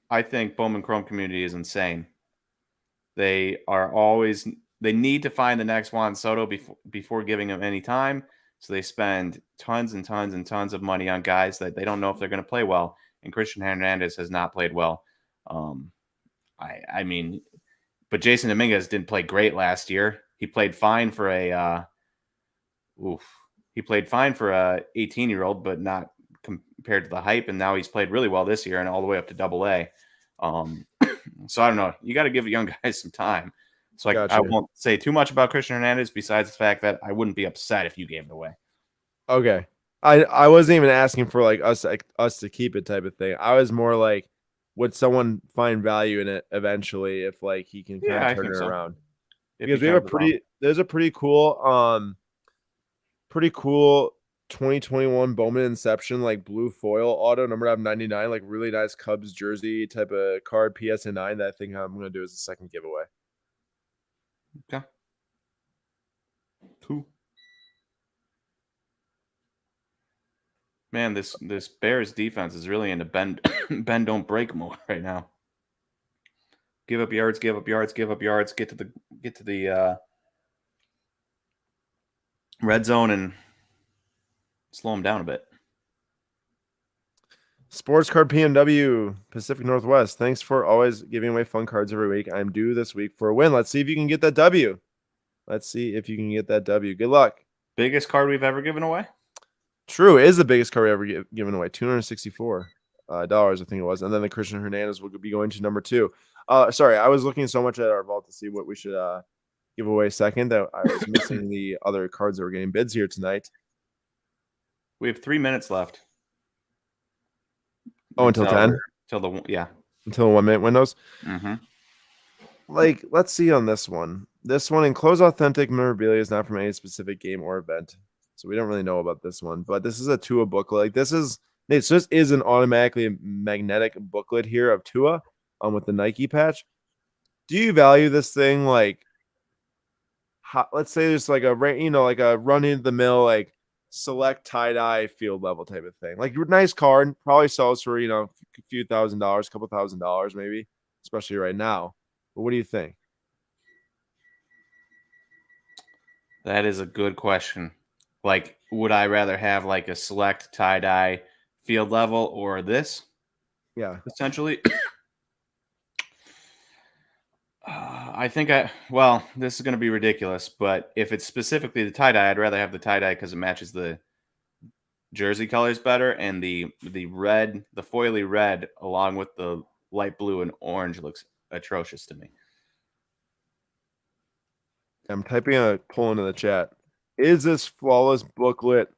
I think Bowman Chrome community is insane. They need to find the next Juan Soto before giving him any time. So they spend tons and tons and tons of money on guys that they don't know if they're going to play well. And Christian Hernandez has not played well. I mean, but Jason Dominguez didn't play great last year. He played fine for a 18-year-old, but not compared to the hype. And now he's played really well this year and all the way up to Double-A. So I don't know. You got to give young guys some time. So I won't say too much about Christian Hernandez besides the fact that I wouldn't be upset if you gave it away. Okay. I wasn't even asking for like us to keep it type of thing. I was more like, would someone find value in it eventually if like he can kind of turn it around? Because we have there's a pretty cool 2021 Bowman Inception like blue foil auto number out of 99, like really nice Cubs jersey type of card PSA 9 that I think I'm gonna do as a second giveaway. Okay. Cool. Man, this Bears defense is really into bend don't break mode right now. Give up yards, give up yards, give up yards, get to the red zone and slow them down a bit. Sports Card PMW Pacific Northwest. Thanks for always giving away fun cards every week. I'm due this week for a win. Let's see if you can get that W. Good luck. Biggest card we've ever given away? True, it is the biggest card we ever given away. $264 dollars, I think it was. And then the Christian Hernandez will be going to number 2. Sorry, I was looking so much at our vault to see what we should give away second that I was missing the other cards that were getting bids here tonight. We have 3 minutes left. Oh, until 10? Until the 1 minute windows. Mm-hmm. like, let's see on this one. This one, enclosed authentic memorabilia is not from any specific game or event. So we don't really know about this one, but this is a Tua booklet. Like this just is an automatically magnetic booklet here of Tua, with the Nike patch. Do you value this thing like, let's say there's like like a run into the mill, like select tie dye field level type of thing. Like nice card, probably sells for, a few $1,000s, couple $1,000 maybe, especially right now. But what do you think? That is a good question. Like, would I rather have like a select tie dye field level or this? Yeah. Essentially, I think well, this is going to be ridiculous, but if it's specifically the tie dye, I'd rather have the tie dye because it matches the jersey colors better, and the red, the foily red, along with the light blue and orange, looks atrocious to me. I'm typing a poll into the chat. Is this flawless booklet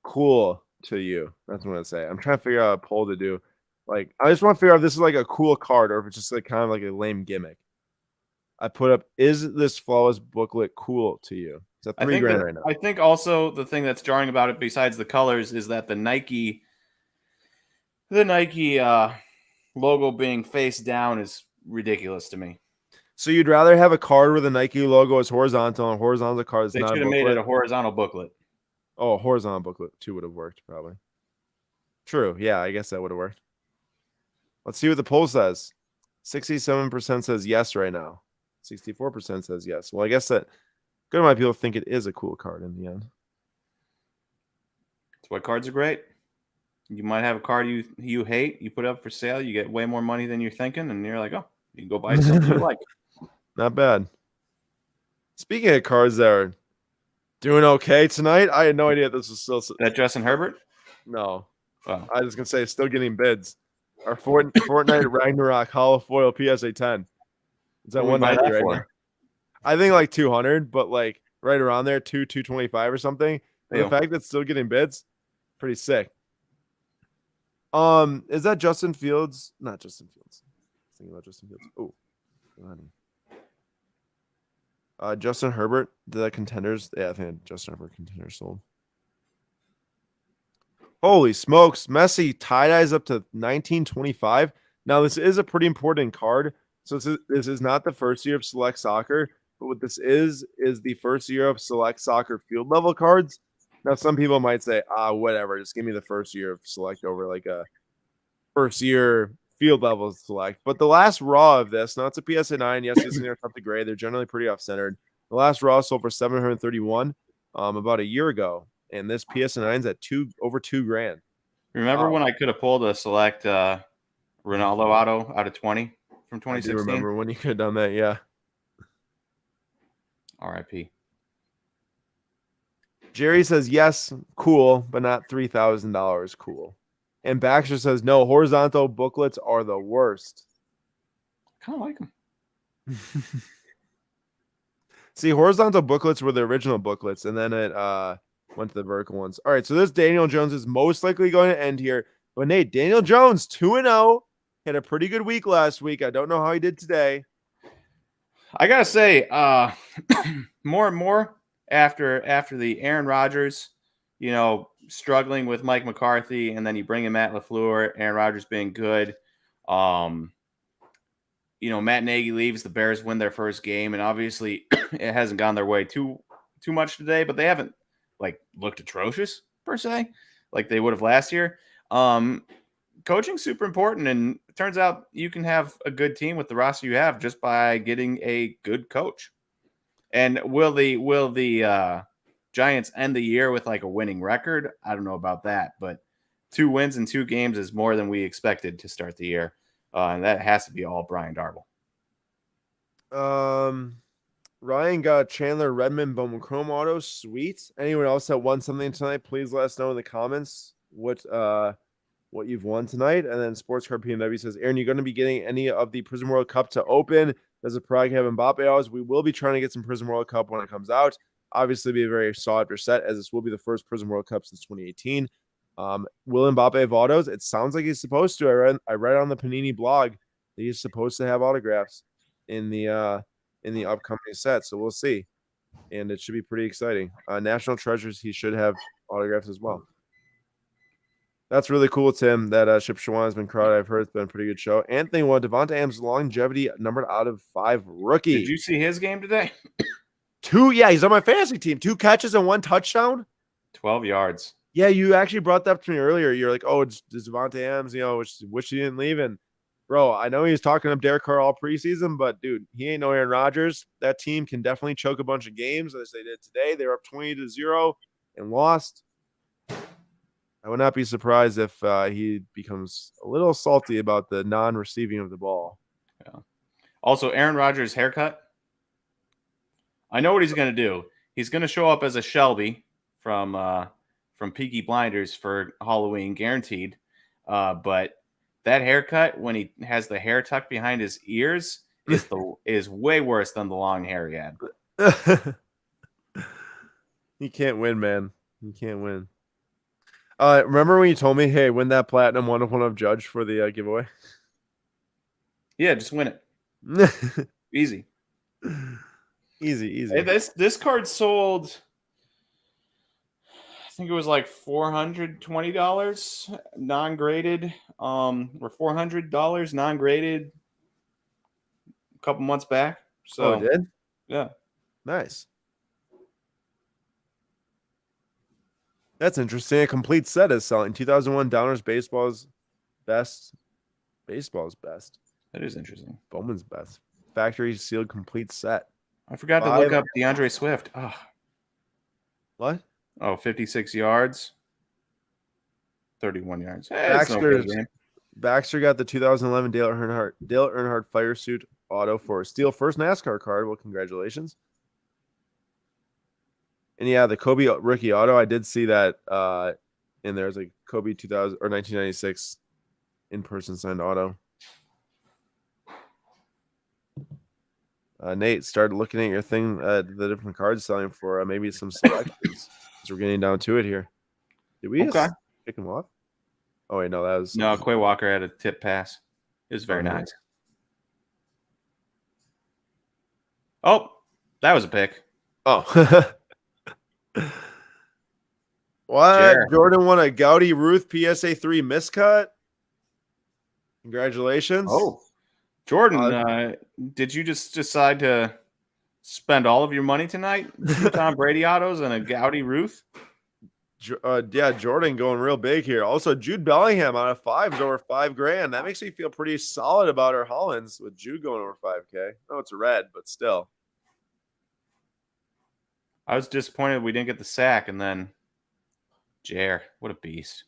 cool to you? That's what I'm gonna say. I'm trying to figure out a poll to do. Like, I just want to figure out if this is like a cool card or if it's just like kind of like a lame gimmick. I put up, is this flawless booklet cool to you? It's at $3,000 right now. I think also the thing that's jarring about it, besides the colors, is that the Nike logo being face down is ridiculous to me. So you'd rather have a card where the Nike logo is horizontal and horizontal card is They not should a have made it booklet? a horizontal booklet. Oh, a horizontal booklet too would have worked probably. True. Yeah, I guess that would have worked. Let's see what the poll says. 67% says yes right now. 64% says yes. Well, I guess that good amount of people think it is a cool card in the end. That's why cards are great. You might have a card you hate, you put up for sale, you get way more money than you're thinking, and you're like, oh, you can go buy something you like. Not bad. Speaking of cards that are doing okay tonight, I had no idea this was still. That Justin Herbert? No. Wow. I was going to say, still getting bids. Our Fortnite Ragnarok Hollow Foil PSA 10. It's at 190 right now. I think like 200, but like right around there, 225 or something. And the fact that it's still getting bids, pretty sick. Is that Justin Fields? Not Justin Fields. Thinking about Justin Fields. Oh, Justin Herbert. Did that contenders? Yeah, I think Justin Herbert contenders sold. Holy smokes. Messi tie-dyes up to 1925. Now, this is a pretty important card. So this is not the first year of Select Soccer, but what this is the first year of Select Soccer field level cards. Now, some people might say, whatever, just give me the first year of Select over like a first year field level Select. But the last raw of this, now it's a PSA 9. Yes, these things are tough to grade. They're generally pretty off-centered. The last raw sold for 731 about a year ago. And this PSA 9's at over $2,000. Remember when I could have pulled a select Ronaldo auto out of 20 from 2016? I do remember when you could have done that, yeah. RIP. Jerry says, yes, cool, but not $3,000 cool. And Baxter says, no, horizontal booklets are the worst. I kind of like them. See, horizontal booklets were the original booklets, and then it went to the vertical ones. All right, so this Daniel Jones is most likely going to end here. But Nate, Daniel Jones, 2-0. Had a pretty good week last week. I don't know how he did today. I got to say, more and more after the Aaron Rodgers, struggling with Mike McCarthy, and then you bring in Matt LaFleur, Aaron Rodgers being good. Matt Nagy leaves, the Bears win their first game, and obviously it hasn't gone their way too much today, but they haven't looked atrocious per se, like they would have last year. Coaching's super important, and it turns out you can have a good team with the roster you have just by getting a good coach. And will the Giants end the year with like a winning record? I don't know about that, but 2 wins in 2 games is more than we expected to start the year, and that has to be all Brian Darble. Ryan got Chandler Redmond Bowman Chrome Auto. Sweet. Anyone else that won something tonight, please let us know in the comments what you've won tonight. And then Sports Card PMW says, Aaron, you're going to be getting any of the Prism World Cup to open. Does a Prague have Mbappe autos? We will be trying to get some Prism World Cup when it comes out. Obviously, be a very sought after set, as this will be the first Prism World Cup since 2018. Will Mbappe have autos? It sounds like he's supposed to. I read on the Panini blog that he's supposed to have autographs. in the upcoming set. So we'll see, and it should be pretty exciting. National Treasures, he should have autographs as well. That's really cool, Tim. That Ship Shawan has been crowded. I've heard it's been a pretty good show. Anthony won Devonta Adams longevity numbered out of 5 rookie. Did you see his game today? 2, yeah, he's on my fantasy team. 2 catches and 1 touchdown. 12 yards. Yeah, you actually brought that up to me earlier. You're like, oh, it's Devonta Adams, which he didn't leave. And bro, I know he was talking up Derek Carr all preseason, but dude, he ain't no Aaron Rodgers. That team can definitely choke a bunch of games as they did today. They were up 20-0 and lost. I would not be surprised if he becomes a little salty about the non-receiving of the ball. Yeah. Also, Aaron Rodgers' haircut. I know what he's going to do. He's going to show up as a Shelby from Peaky Blinders for Halloween, guaranteed. But that haircut, when he has the hair tucked behind his ears, is way worse than the long hair he had. He can't win, man. He can't win. Remember when you told me, hey, win that platinum one-of-one judge for the giveaway? Yeah, just win it. Easy. Easy. Hey, this card sold, I think it was like $420 non-graded, or $400 non-graded a couple months back. So it did? Yeah. Nice. That's interesting. A complete set is selling. 2001 Downers Baseball's best. Baseball's best. That is interesting. Bowman's best. Factory sealed complete set. I forgot to look up DeAndre Swift. Oh. What? Oh, 56 yards. 31 yards. Baxter got the 2011 Dale Earnhardt fire suit auto for a Steel first NASCAR card. Well, congratulations. And yeah, the Kobe rookie auto, I did see that in there. It's like Kobe 2000 or 1996 in-person signed auto. Nate, started looking at your thing, the different cards selling for maybe some selections. So we're getting down to it here. Did we just pick him off? Oh wait, no, that was Quay Walker had a tip pass. It was very nice. Oh, that was a pick. Oh. What? Jared. Jordan won a Gaudy Ruth PSA 3 miscut. Congratulations. Oh, Jordan, did you just decide to spend all of your money tonight? 2 Tom Brady autos and a Gaudy Ruth? Yeah, Jordan going real big here. Also, Jude Bellingham out of 5s over $5,000. That makes me feel pretty solid about our Hollins with Jude going over $5K. Oh, it's a red, but still. I was disappointed we didn't get the sack, and then Jair, what a beast.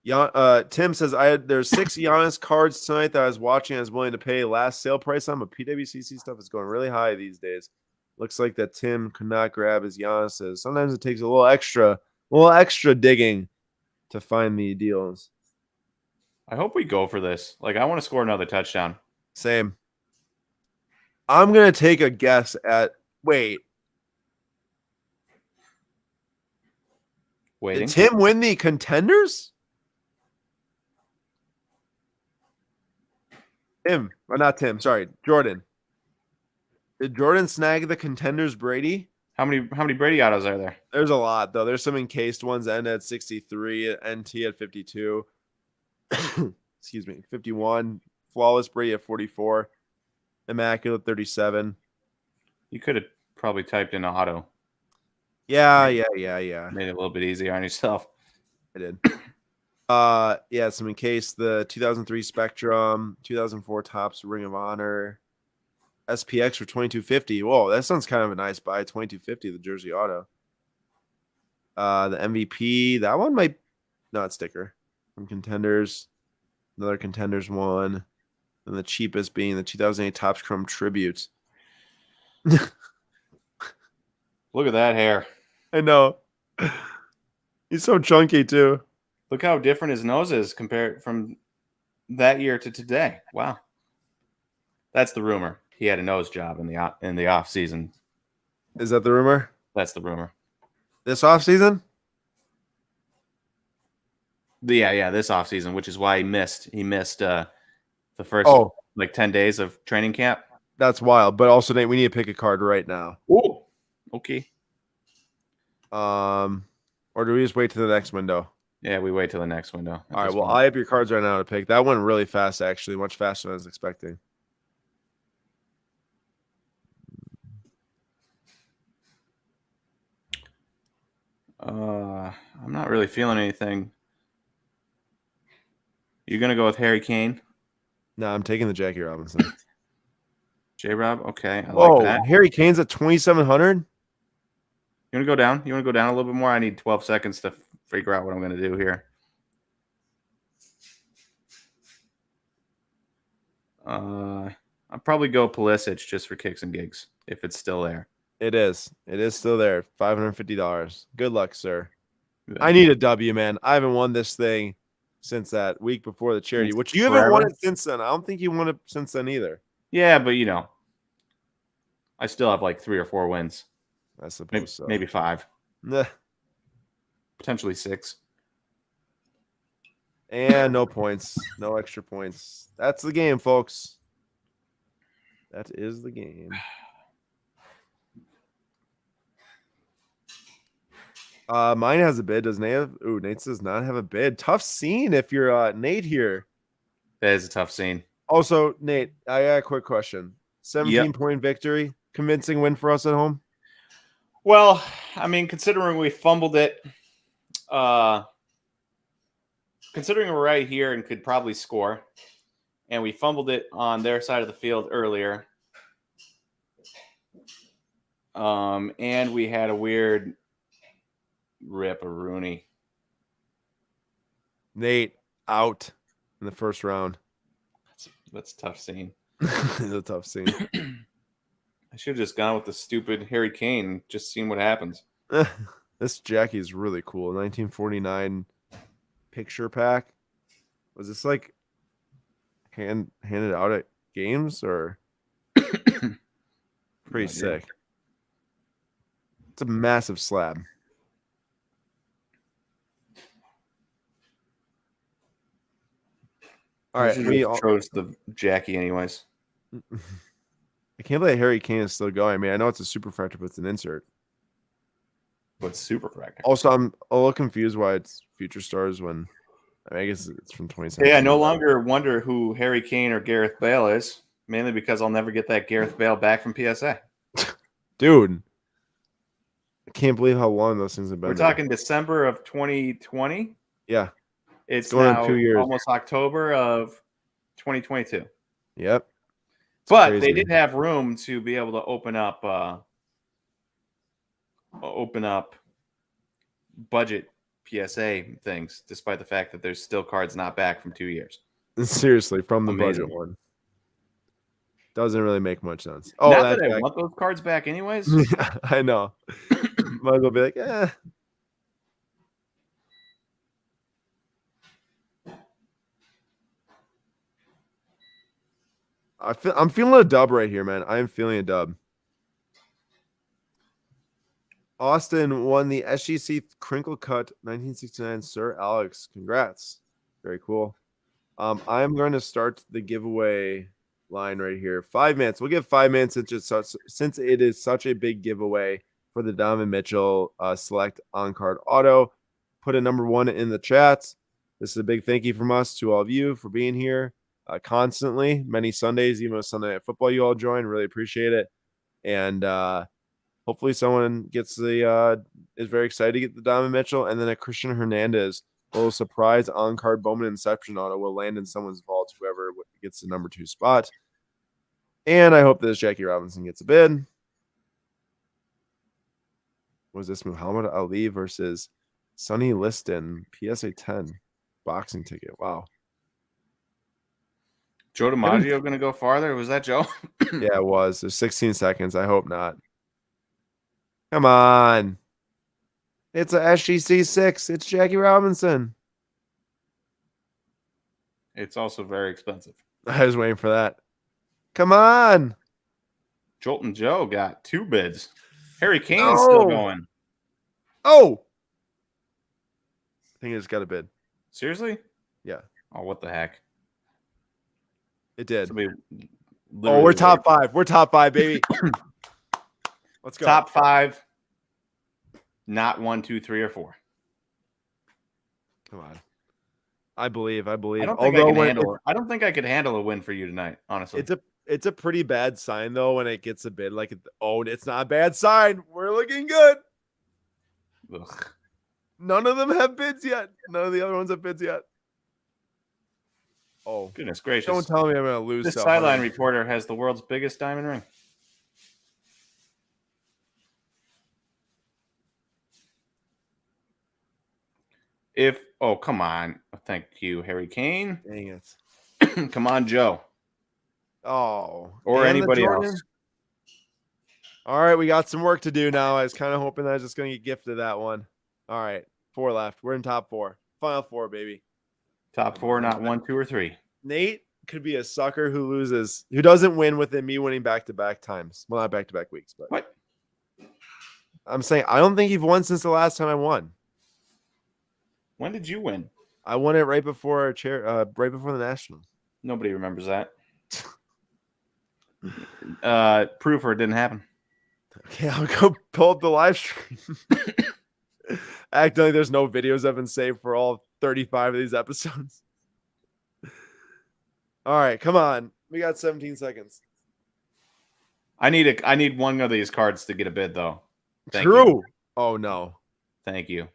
Yeah, Tim says there's 6 Giannis cards tonight that I was watching. I was willing to pay last sale price on, but PWCC stuff is going really high these days. Looks like that Tim could not grab his Giannis's. Sometimes it takes a little extra digging to find the deals. I hope we go for this. Like, I want to score another touchdown. Same. I'm gonna take a guess at waiting. Did Tim win the contenders? Tim, or not Tim, sorry, Jordan. Did Jordan snag the contenders Brady? How many Brady autos are there? There's a lot, though. There's some encased ones, end at 63, NT at 52. Excuse me, 51. Flawless Brady at 44. Immaculate 37. You could have probably typed in auto. Yeah. Made it a little bit easier on yourself. I did. Yeah, some encased, the 2003 Spectrum, 2004 Topps Ring of Honor, SPX for 2250. Whoa, that sounds kind of a nice buy. 2250, the jersey auto. The MVP, that one might not sticker from Contenders. Another Contenders one, and the cheapest being the 2008 Topps Chrome Tribute. Look at that hair. I know. He's so chunky too. Look how different his nose is compared from that year to today. Wow. That's the rumor. He had a nose job in the off season. Is that the rumor? That's the rumor. This off season? Yeah, this off season, which is why he missed the first 10 days of training camp. That's wild. But also, Nate, we need to pick a card right now. Oh, okay. Or do we just wait to the next window? Yeah, we wait till the next window. All right. Well, I have your cards right now to pick. That went really fast, actually, much faster than I was expecting. I'm not really feeling anything. You're gonna go with Harry Kane? No, I'm taking the Jackie Robinson. J-Rob? Okay, I Whoa, like that. Harry Kane's at 2,700. You want to go down? You want to go down a little bit more? I need 12 seconds to figure out what I'm going to do here. I'll probably go Pulisic just for kicks and gigs if it's still there. It is. It is still there. $550. Good luck, sir. I need a W, man. I haven't won this thing since that week before the charity, which you haven't won it since then. I don't think you won it since then either. Yeah, but I still have like 3 or 4 wins. I suppose so. Maybe 5. Nah. Potentially 6. And no points. No extra points. That's the game, folks. That is the game. Mine has a bid. Does Nate have? Ooh, Nate does not have a bid. Tough scene if you're Nate here. That is a tough scene. Also, Nate, I got a quick question. 17-point victory. Convincing win for us at home? Well, I mean, considering we fumbled it, considering we're right here and could probably score, and we fumbled it on their side of the field earlier, and we had a weird rip of Rooney. Nate out in the first round. That's a tough scene. It's a tough scene. I should have just gone with the stupid Harry Kane, just seen what happens. This Jackie is really cool. 1949 picture pack. Was this like handed out at games or pretty sick? It's a massive slab. All right, we chose the Jackie anyways. I can't believe Harry Kane is still going. I mean, I know it's a super fractor, but it's an insert. What's super fractor? Also, I'm a little confused why it's Future Stars when I guess it's from 2017. Yeah, I no longer wonder who Harry Kane or Gareth Bale is, mainly because I'll never get that Gareth Bale back from PSA. Dude, I can't believe how long those things have been. We're talking December of 2020. Yeah. It's going now 2 years. Almost October of 2022. Yep. But crazy. They did have room to be able to open up budget PSA things, despite the fact that there's still cards not back from 2 years. Seriously, from the budget one. Doesn't really make much sense. Oh, not that I want those cards back anyways. I know. Might as well be like, eh. I'm feeling a dub right here, man. I am feeling a dub. Austin won the SGC Crinkle Cut 1969. Sir Alex, congrats. Very cool. I'm going to start the giveaway line right here. 5 minutes. We'll give 5 minutes since it is such a big giveaway for the Donovan Mitchell select on-card auto. Put a number 1 in the chats. This is a big thank you from us to all of you for being here constantly. Many Sundays, even with Sunday Night Football, you all join. Really appreciate it. And hopefully someone gets the is very excited to get the Donovan Mitchell, and then a Christian Hernandez. A little surprise on-card Bowman Inception auto will land in someone's vault, whoever gets the number 2 spot. And I hope this Jackie Robinson gets a bid. Was this Muhammad Ali versus Sonny Liston? PSA 10 boxing ticket. Wow. Joe DiMaggio going to go farther? Was that Joe? Yeah, it was. There's 16 seconds. I hope not. Come on. It's a SGC 6. It's Jackie Robinson. It's also very expensive. I was waiting for that. Come on. Jolton Joe got 2 bids. Harry Kane's still going. Oh. I think it's got a bid. Seriously? Yeah. Oh, what the heck? It did. Oh, we're Literally top 5. We're top 5, baby. Let's go. Top 5. Not 1, 2, 3, or 4. Come on. I believe. I don't think Although I can handle it. I don't think I could handle a win for you tonight, honestly. it's a pretty bad sign though when it gets a bid like, oh, it's not a bad sign. We're looking good. Ugh. None of them have bids yet. None of the other ones have bids yet. Oh, Goodness gracious. don't tell me I'm going to lose. This sideline reporter has the world's biggest diamond ring. Oh, come on. Thank you, Harry Kane. Dang it. Come on, Joe. Oh. Or anybody else. All right, we got some work to do now. I was kind of hoping that I was just going to get gifted that one. All right, 4 left. We're in top 4. Final 4, baby. Top 4, not 1, 2, or 3. Nate could be a sucker who doesn't win within me winning back-to-back times. Well, not back-to-back weeks, but What? I'm saying I don't think you've won since the last time I won. When did you win? I won it right before right before the National. Nobody remembers that. Proof or it didn't happen. Okay, I'll go pull up the live stream. Acting like there's no videos that have been saved for all 35 of these episodes. All right, come on. We got 17 seconds. I need one of these cards to get a bid, though. Thank True. You. Oh, no. Thank you.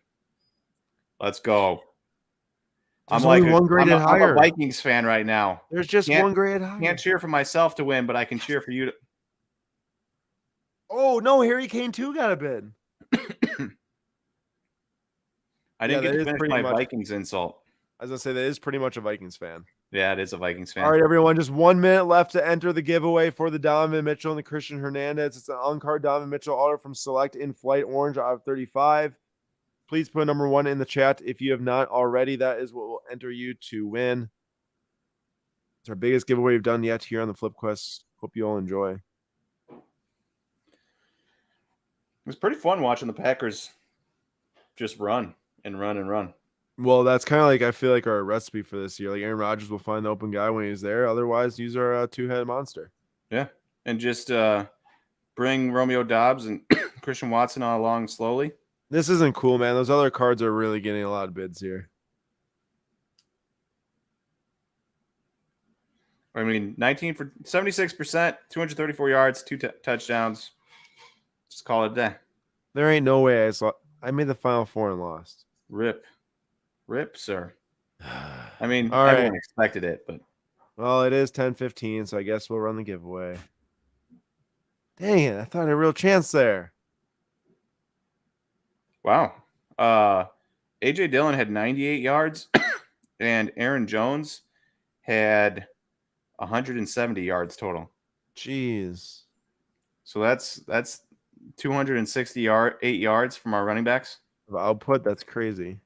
Let's go. There's only one graded higher. I'm a Vikings fan right now. There's just one grade higher. Can't cheer for myself to win, but I can cheer for you to. Oh, no. Harry Kane, too, got a bid. I didn't get to finish my Vikings insult. I was going to say, that is pretty much a Vikings fan. Yeah, it is a Vikings fan. All right, everyone. Just 1 minute left to enter the giveaway for the Donovan Mitchell and the Christian Hernandez. It's an on-card Donovan Mitchell auto from Select in Flight Orange out of 35. Please put number 1 in the chat if you have not already. That is what will enter you to win. It's our biggest giveaway we've done yet here on the Flip Quest. Hope you all enjoy. It was pretty fun watching the Packers just run and run and run. Well, that's kind of like, I feel like, our recipe for this year. Like, Aaron Rodgers will find the open guy when he's there. Otherwise, use our two-headed monster. Yeah, and just bring Romeo Doubs and Christian Watson along slowly. This isn't cool, man. Those other cards are really getting a lot of bids here. I mean, 19 for 76%, 234 yards, 2 touchdowns. Just call it a day. There ain't no way I made the Final 4 and lost. Rip, sir. I mean, all everyone right. expected it, but well, it is 10:15, so I guess we'll run the giveaway. Dang it! I thought I had a real chance there. Wow. AJ Dillon had 98 yards, and Aaron Jones had 170 yards total. Jeez. So that's 268 yards from our running backs. Of output, that's crazy.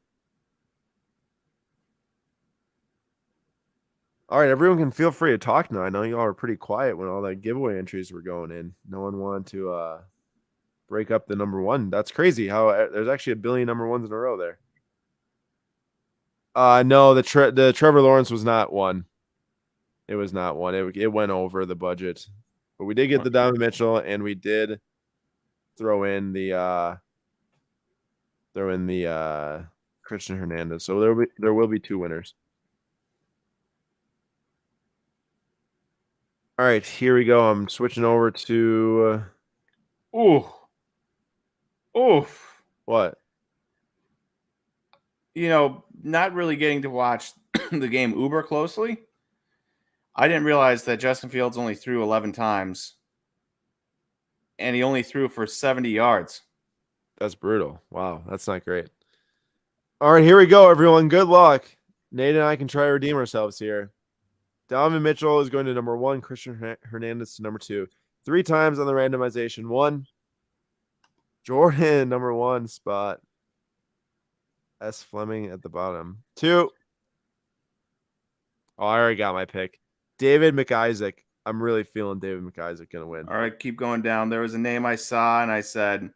All right, everyone can feel free to talk now. I know you all were pretty quiet when all that giveaway entries were going in. No one wanted to break up the number 1. That's crazy how there's actually a billion number 1s in a row there. No, the Trevor Lawrence was not one. It was not one. It went over the budget. But we did get the Donovan Mitchell, and we did throw in the Christian Hernandez. So there will be 2 winners. All right, here we go. I'm switching over to Oof. What? You know, not really getting to watch the game uber closely. I didn't realize that Justin Fields only threw 11 times, and he only threw for 70 yards. That's brutal. Wow, that's not great. All right, here we go, everyone. Good luck. Nate and I can try to redeem ourselves here. Donovan Mitchell is going to number 1, Christian Hernandez to number 2. 3 times on the randomization. 1. Jordan, number 1 spot. S. Fleming at the bottom. 2. Oh, I already got my pick. David McIsaac. I'm really feeling David McIsaac going to win. All right, keep going down. There was a name I saw, and I said,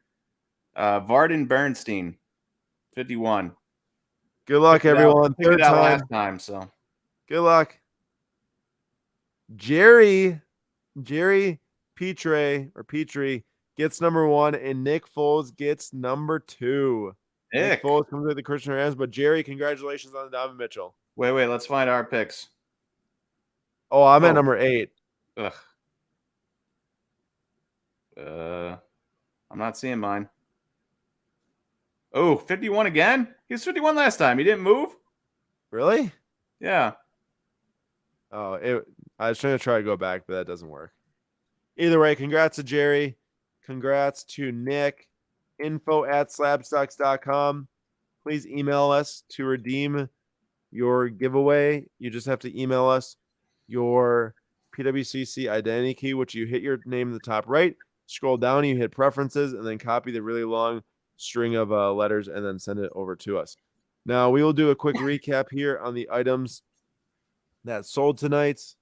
Varden Bernstein, 51. Good luck, everyone. Third time. Last time, so. Good luck. Jerry Jerry Petrie gets number 1, and Nick Foles gets number 2. Nick Nick. Foles comes with the Christian Rams, but Jerry, congratulations on Donovan Mitchell. Wait. Let's find our picks. Oh, I'm at Oh. number 8. Ugh. I'm not seeing mine. Oh, 51 again? He was 51 last time. He didn't move? Really? Yeah. Oh, I was trying to go back, but that doesn't work. Either way, congrats to Jerry. Congrats to Nick. info@slabstox.com. Please email us to redeem your giveaway. You just have to email us your PWCC identity key, which you hit your name in the top right, scroll down, you hit preferences, and then copy the really long string of letters and then send it over to us. Now, we will do a quick recap here on the items that sold tonight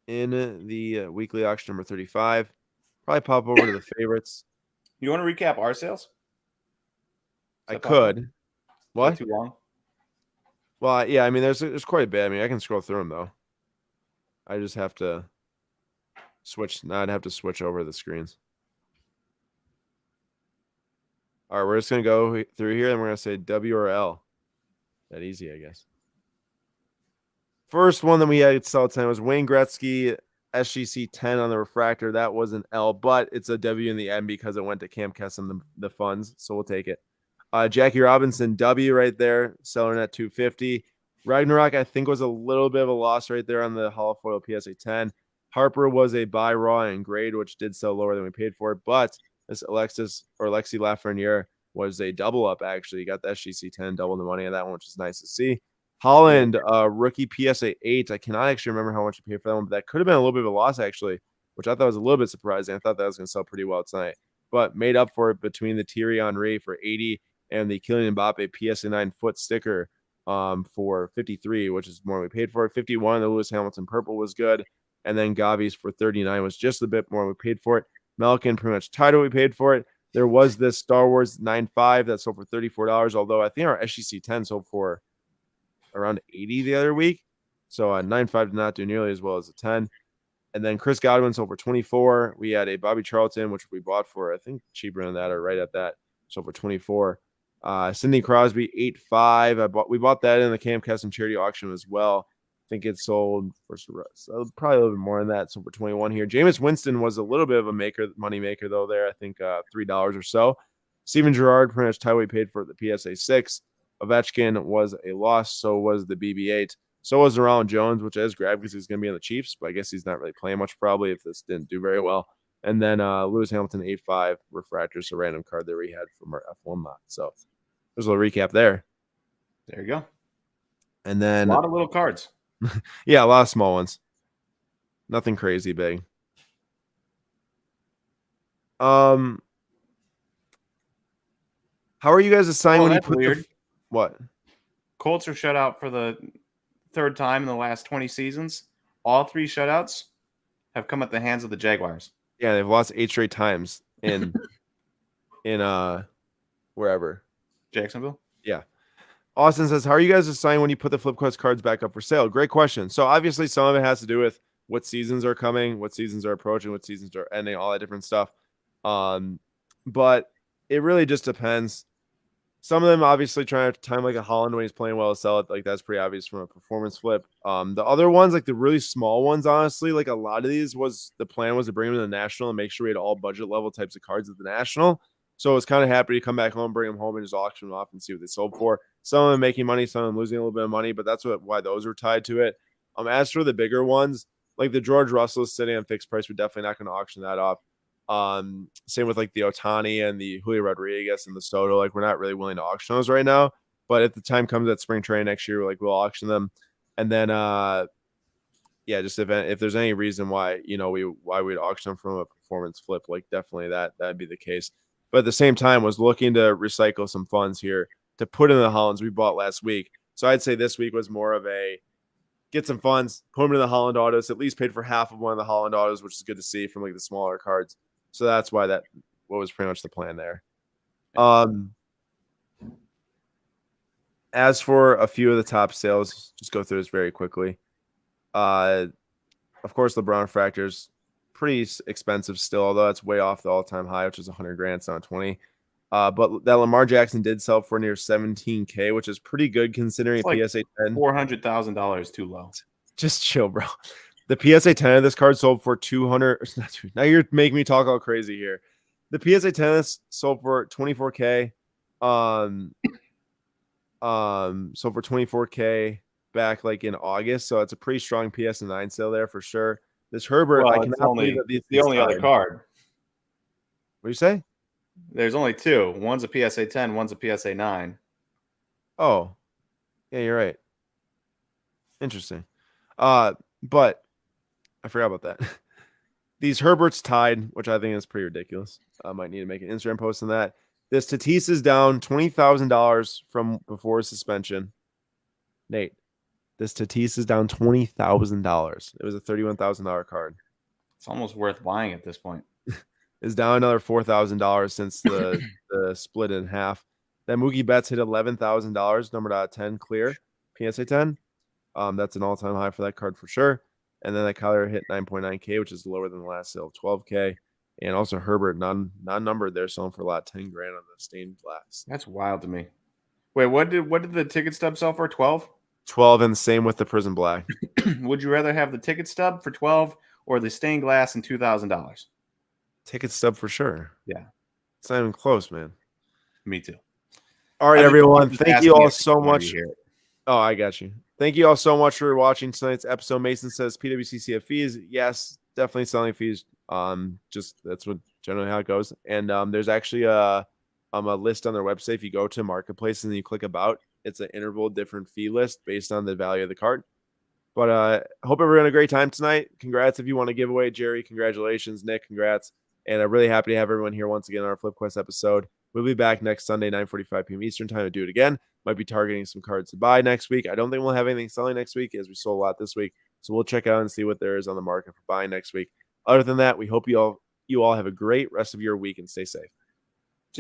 in the weekly auction number 35. Probably pop over to the favorites. You want to recap our sales? I could. What? Too long? Well, yeah, I mean, there's quite a bit. I mean, I can scroll through them, though. I just have to switch. Now I'd have to switch over the screens. All right, we're just going to go through here, and we're going to say W or L. That easy, I guess. First one that we had sell tonight was Wayne Gretzky SGC 10 on the refractor. That was an L, but it's a W in the end because it went to Cam Kesson, the funds, so we'll take it. Jackie Robinson, W right there, selling at 250. Ragnarok, I think, was a little bit of a loss right there on the holofoil PSA 10. Harper was a buy raw and grade, which did sell lower than we paid for it, but this Alexi Lafreniere was a double up, actually. He got the SGC 10, double the money on that one, which is nice to see. Holland, rookie PSA 8. I cannot actually remember how much you paid for that one, but that could have been a little bit of a loss, actually, which I thought was a little bit surprising. I thought that was going to sell pretty well tonight, but made up for it between the Thierry Henry for 80 and the Kylian Mbappe PSA 9 foot sticker for 53, which is more than we paid for it. 51, the Lewis Hamilton purple was good, and then Gavi's for 39 was just a bit more than we paid for it. Malkin pretty much tied what we paid for it. There was this Star Wars 9.5 that sold for $34, although I think our SGC 10 sold for around 80 the other week. So 9.5 did not do nearly as well as a 10. And then Chris Godwin sold for 24. We had a Bobby Charlton, which we bought for, I think, cheaper than that or right at that. Sold for 24. Sidney Crosby, 8.5. We bought that in the Cam Kesson charity auction as well. I think it sold for probably a little bit more than that. Sold for 21 here. Jameis Winston was a little bit of a money maker, though, there. I think $3 or so. Steven Gerrard, pretty much we paid for the PSA 6. Ovechkin was a loss. So was the BB-8. So was Ronald Jones, which I just grabbed because he's going to be on the Chiefs, but I guess he's not really playing much probably if this didn't do very well. And then Lewis Hamilton 8.5 refractors, a random card that we had from our F1 lot. So there's a little recap there. There you go. And then a lot of little cards. Yeah, a lot of small ones. Nothing crazy big. How are you guys assigning when you put weird. What? Colts are shut out for the third time in the last 20 seasons. All three shutouts have come at the hands of the Jaguars. Yeah, they've lost 8 straight times in wherever. Jacksonville? Yeah. Austin says, how are you guys assigning when you put the flip quest cards back up for sale? Great question. So obviously some of it has to do with what seasons are coming, what seasons are approaching, what seasons are ending, all that different stuff. But it really just depends. Some of them obviously trying to time like a Holland when he's playing well to sell it. Like that's pretty obvious from a performance flip. The other ones, like the really small ones, honestly, like a lot of these the plan was to bring them to the National and make sure we had all budget level types of cards at the National. So I was kind of happy to come back home, bring them home, and just auction them off and see what they sold for. Some of them making money, some of them losing a little bit of money, but that's why those are tied to it. As for the bigger ones, like the George Russell is sitting on fixed price, we're definitely not going to auction that off. Same with like the Otani and the Julio Rodriguez and the Soto. Like we're not really willing to auction those right now. But if the time comes at spring training next year, we'll auction them. And then just if there's any reason why we'd auction them from a performance flip, like definitely that'd be the case. But at the same time, was looking to recycle some funds here to put in the Hollands we bought last week. So I'd say this week was more of a get some funds, put them in the Holland autos, at least paid for half of one of the Holland autos, which is good to see from like the smaller cards. So that's why what was pretty much the plan there. As for a few of the top sales, just go through this very quickly. Of course, LeBron fractors pretty expensive still, although that's way off the all-time high, which is 100 grand. It's not 20. But that Lamar Jackson did sell for near 17K, which is pretty good considering It's like PSA 10. $400,000 too low. Just chill, bro. The PSA 10 of this card sold for 200. Now you're making me talk all crazy here. The PSA 10 sold for 24K. Sold for 24K back like in August. So it's a pretty strong PSA 9 sale there for sure. This Herbert, Well, I cannot believe that the only other card. What do you say? There's only two. One's a PSA 10, one's a PSA 9. Oh, yeah, you're right. Interesting. But I forgot about that. These Herberts tied, which I think is pretty ridiculous. I might need to make an Instagram post on that. This Tatis is down $20,000 from before suspension. Nate, this Tatis is down $20,000. It was a $31,000 card. It's almost worth buying at this point. Is down another $4,000 since the split in half. That Mookie Betts hit $11,000, numbered out of 10, clear, PSA 10. That's an all-time high for that card for sure. And then that Kyler hit 9.9K, which is lower than the last sale of 12K. And also Herbert, non-numbered there, selling for a lot, 10 grand on the stained glass. That's wild to me. Wait, what did the ticket stub sell for? 12? 12, and the same with the Prism Black. Would you rather have the ticket stub for 12 or the stained glass and $2,000? Ticket stub for sure. Yeah. It's not even close, man. Me too. All right, everyone. Thank you all so much. Here. Oh, I got you. Thank you all so much for watching tonight's episode. Mason says PWCC have fees. Yes, definitely selling fees. Just that's what generally how it goes. And there's actually a list on their website. If you go to Marketplace and you click about, it's an interval different fee list based on the value of the card. But hope everyone had a great time tonight. Congrats if you want to give away, Jerry. Congratulations, Nick. Congrats. And I'm really happy to have everyone here once again on our FlipQuest episode. We'll be back next Sunday, 9:45 p.m. Eastern time to do it again. Might be targeting some cards to buy next week. I don't think we'll have anything selling next week as we sold a lot this week. So we'll check out and see what there is on the market for buying next week. Other than that, we hope you all have a great rest of your week and stay safe.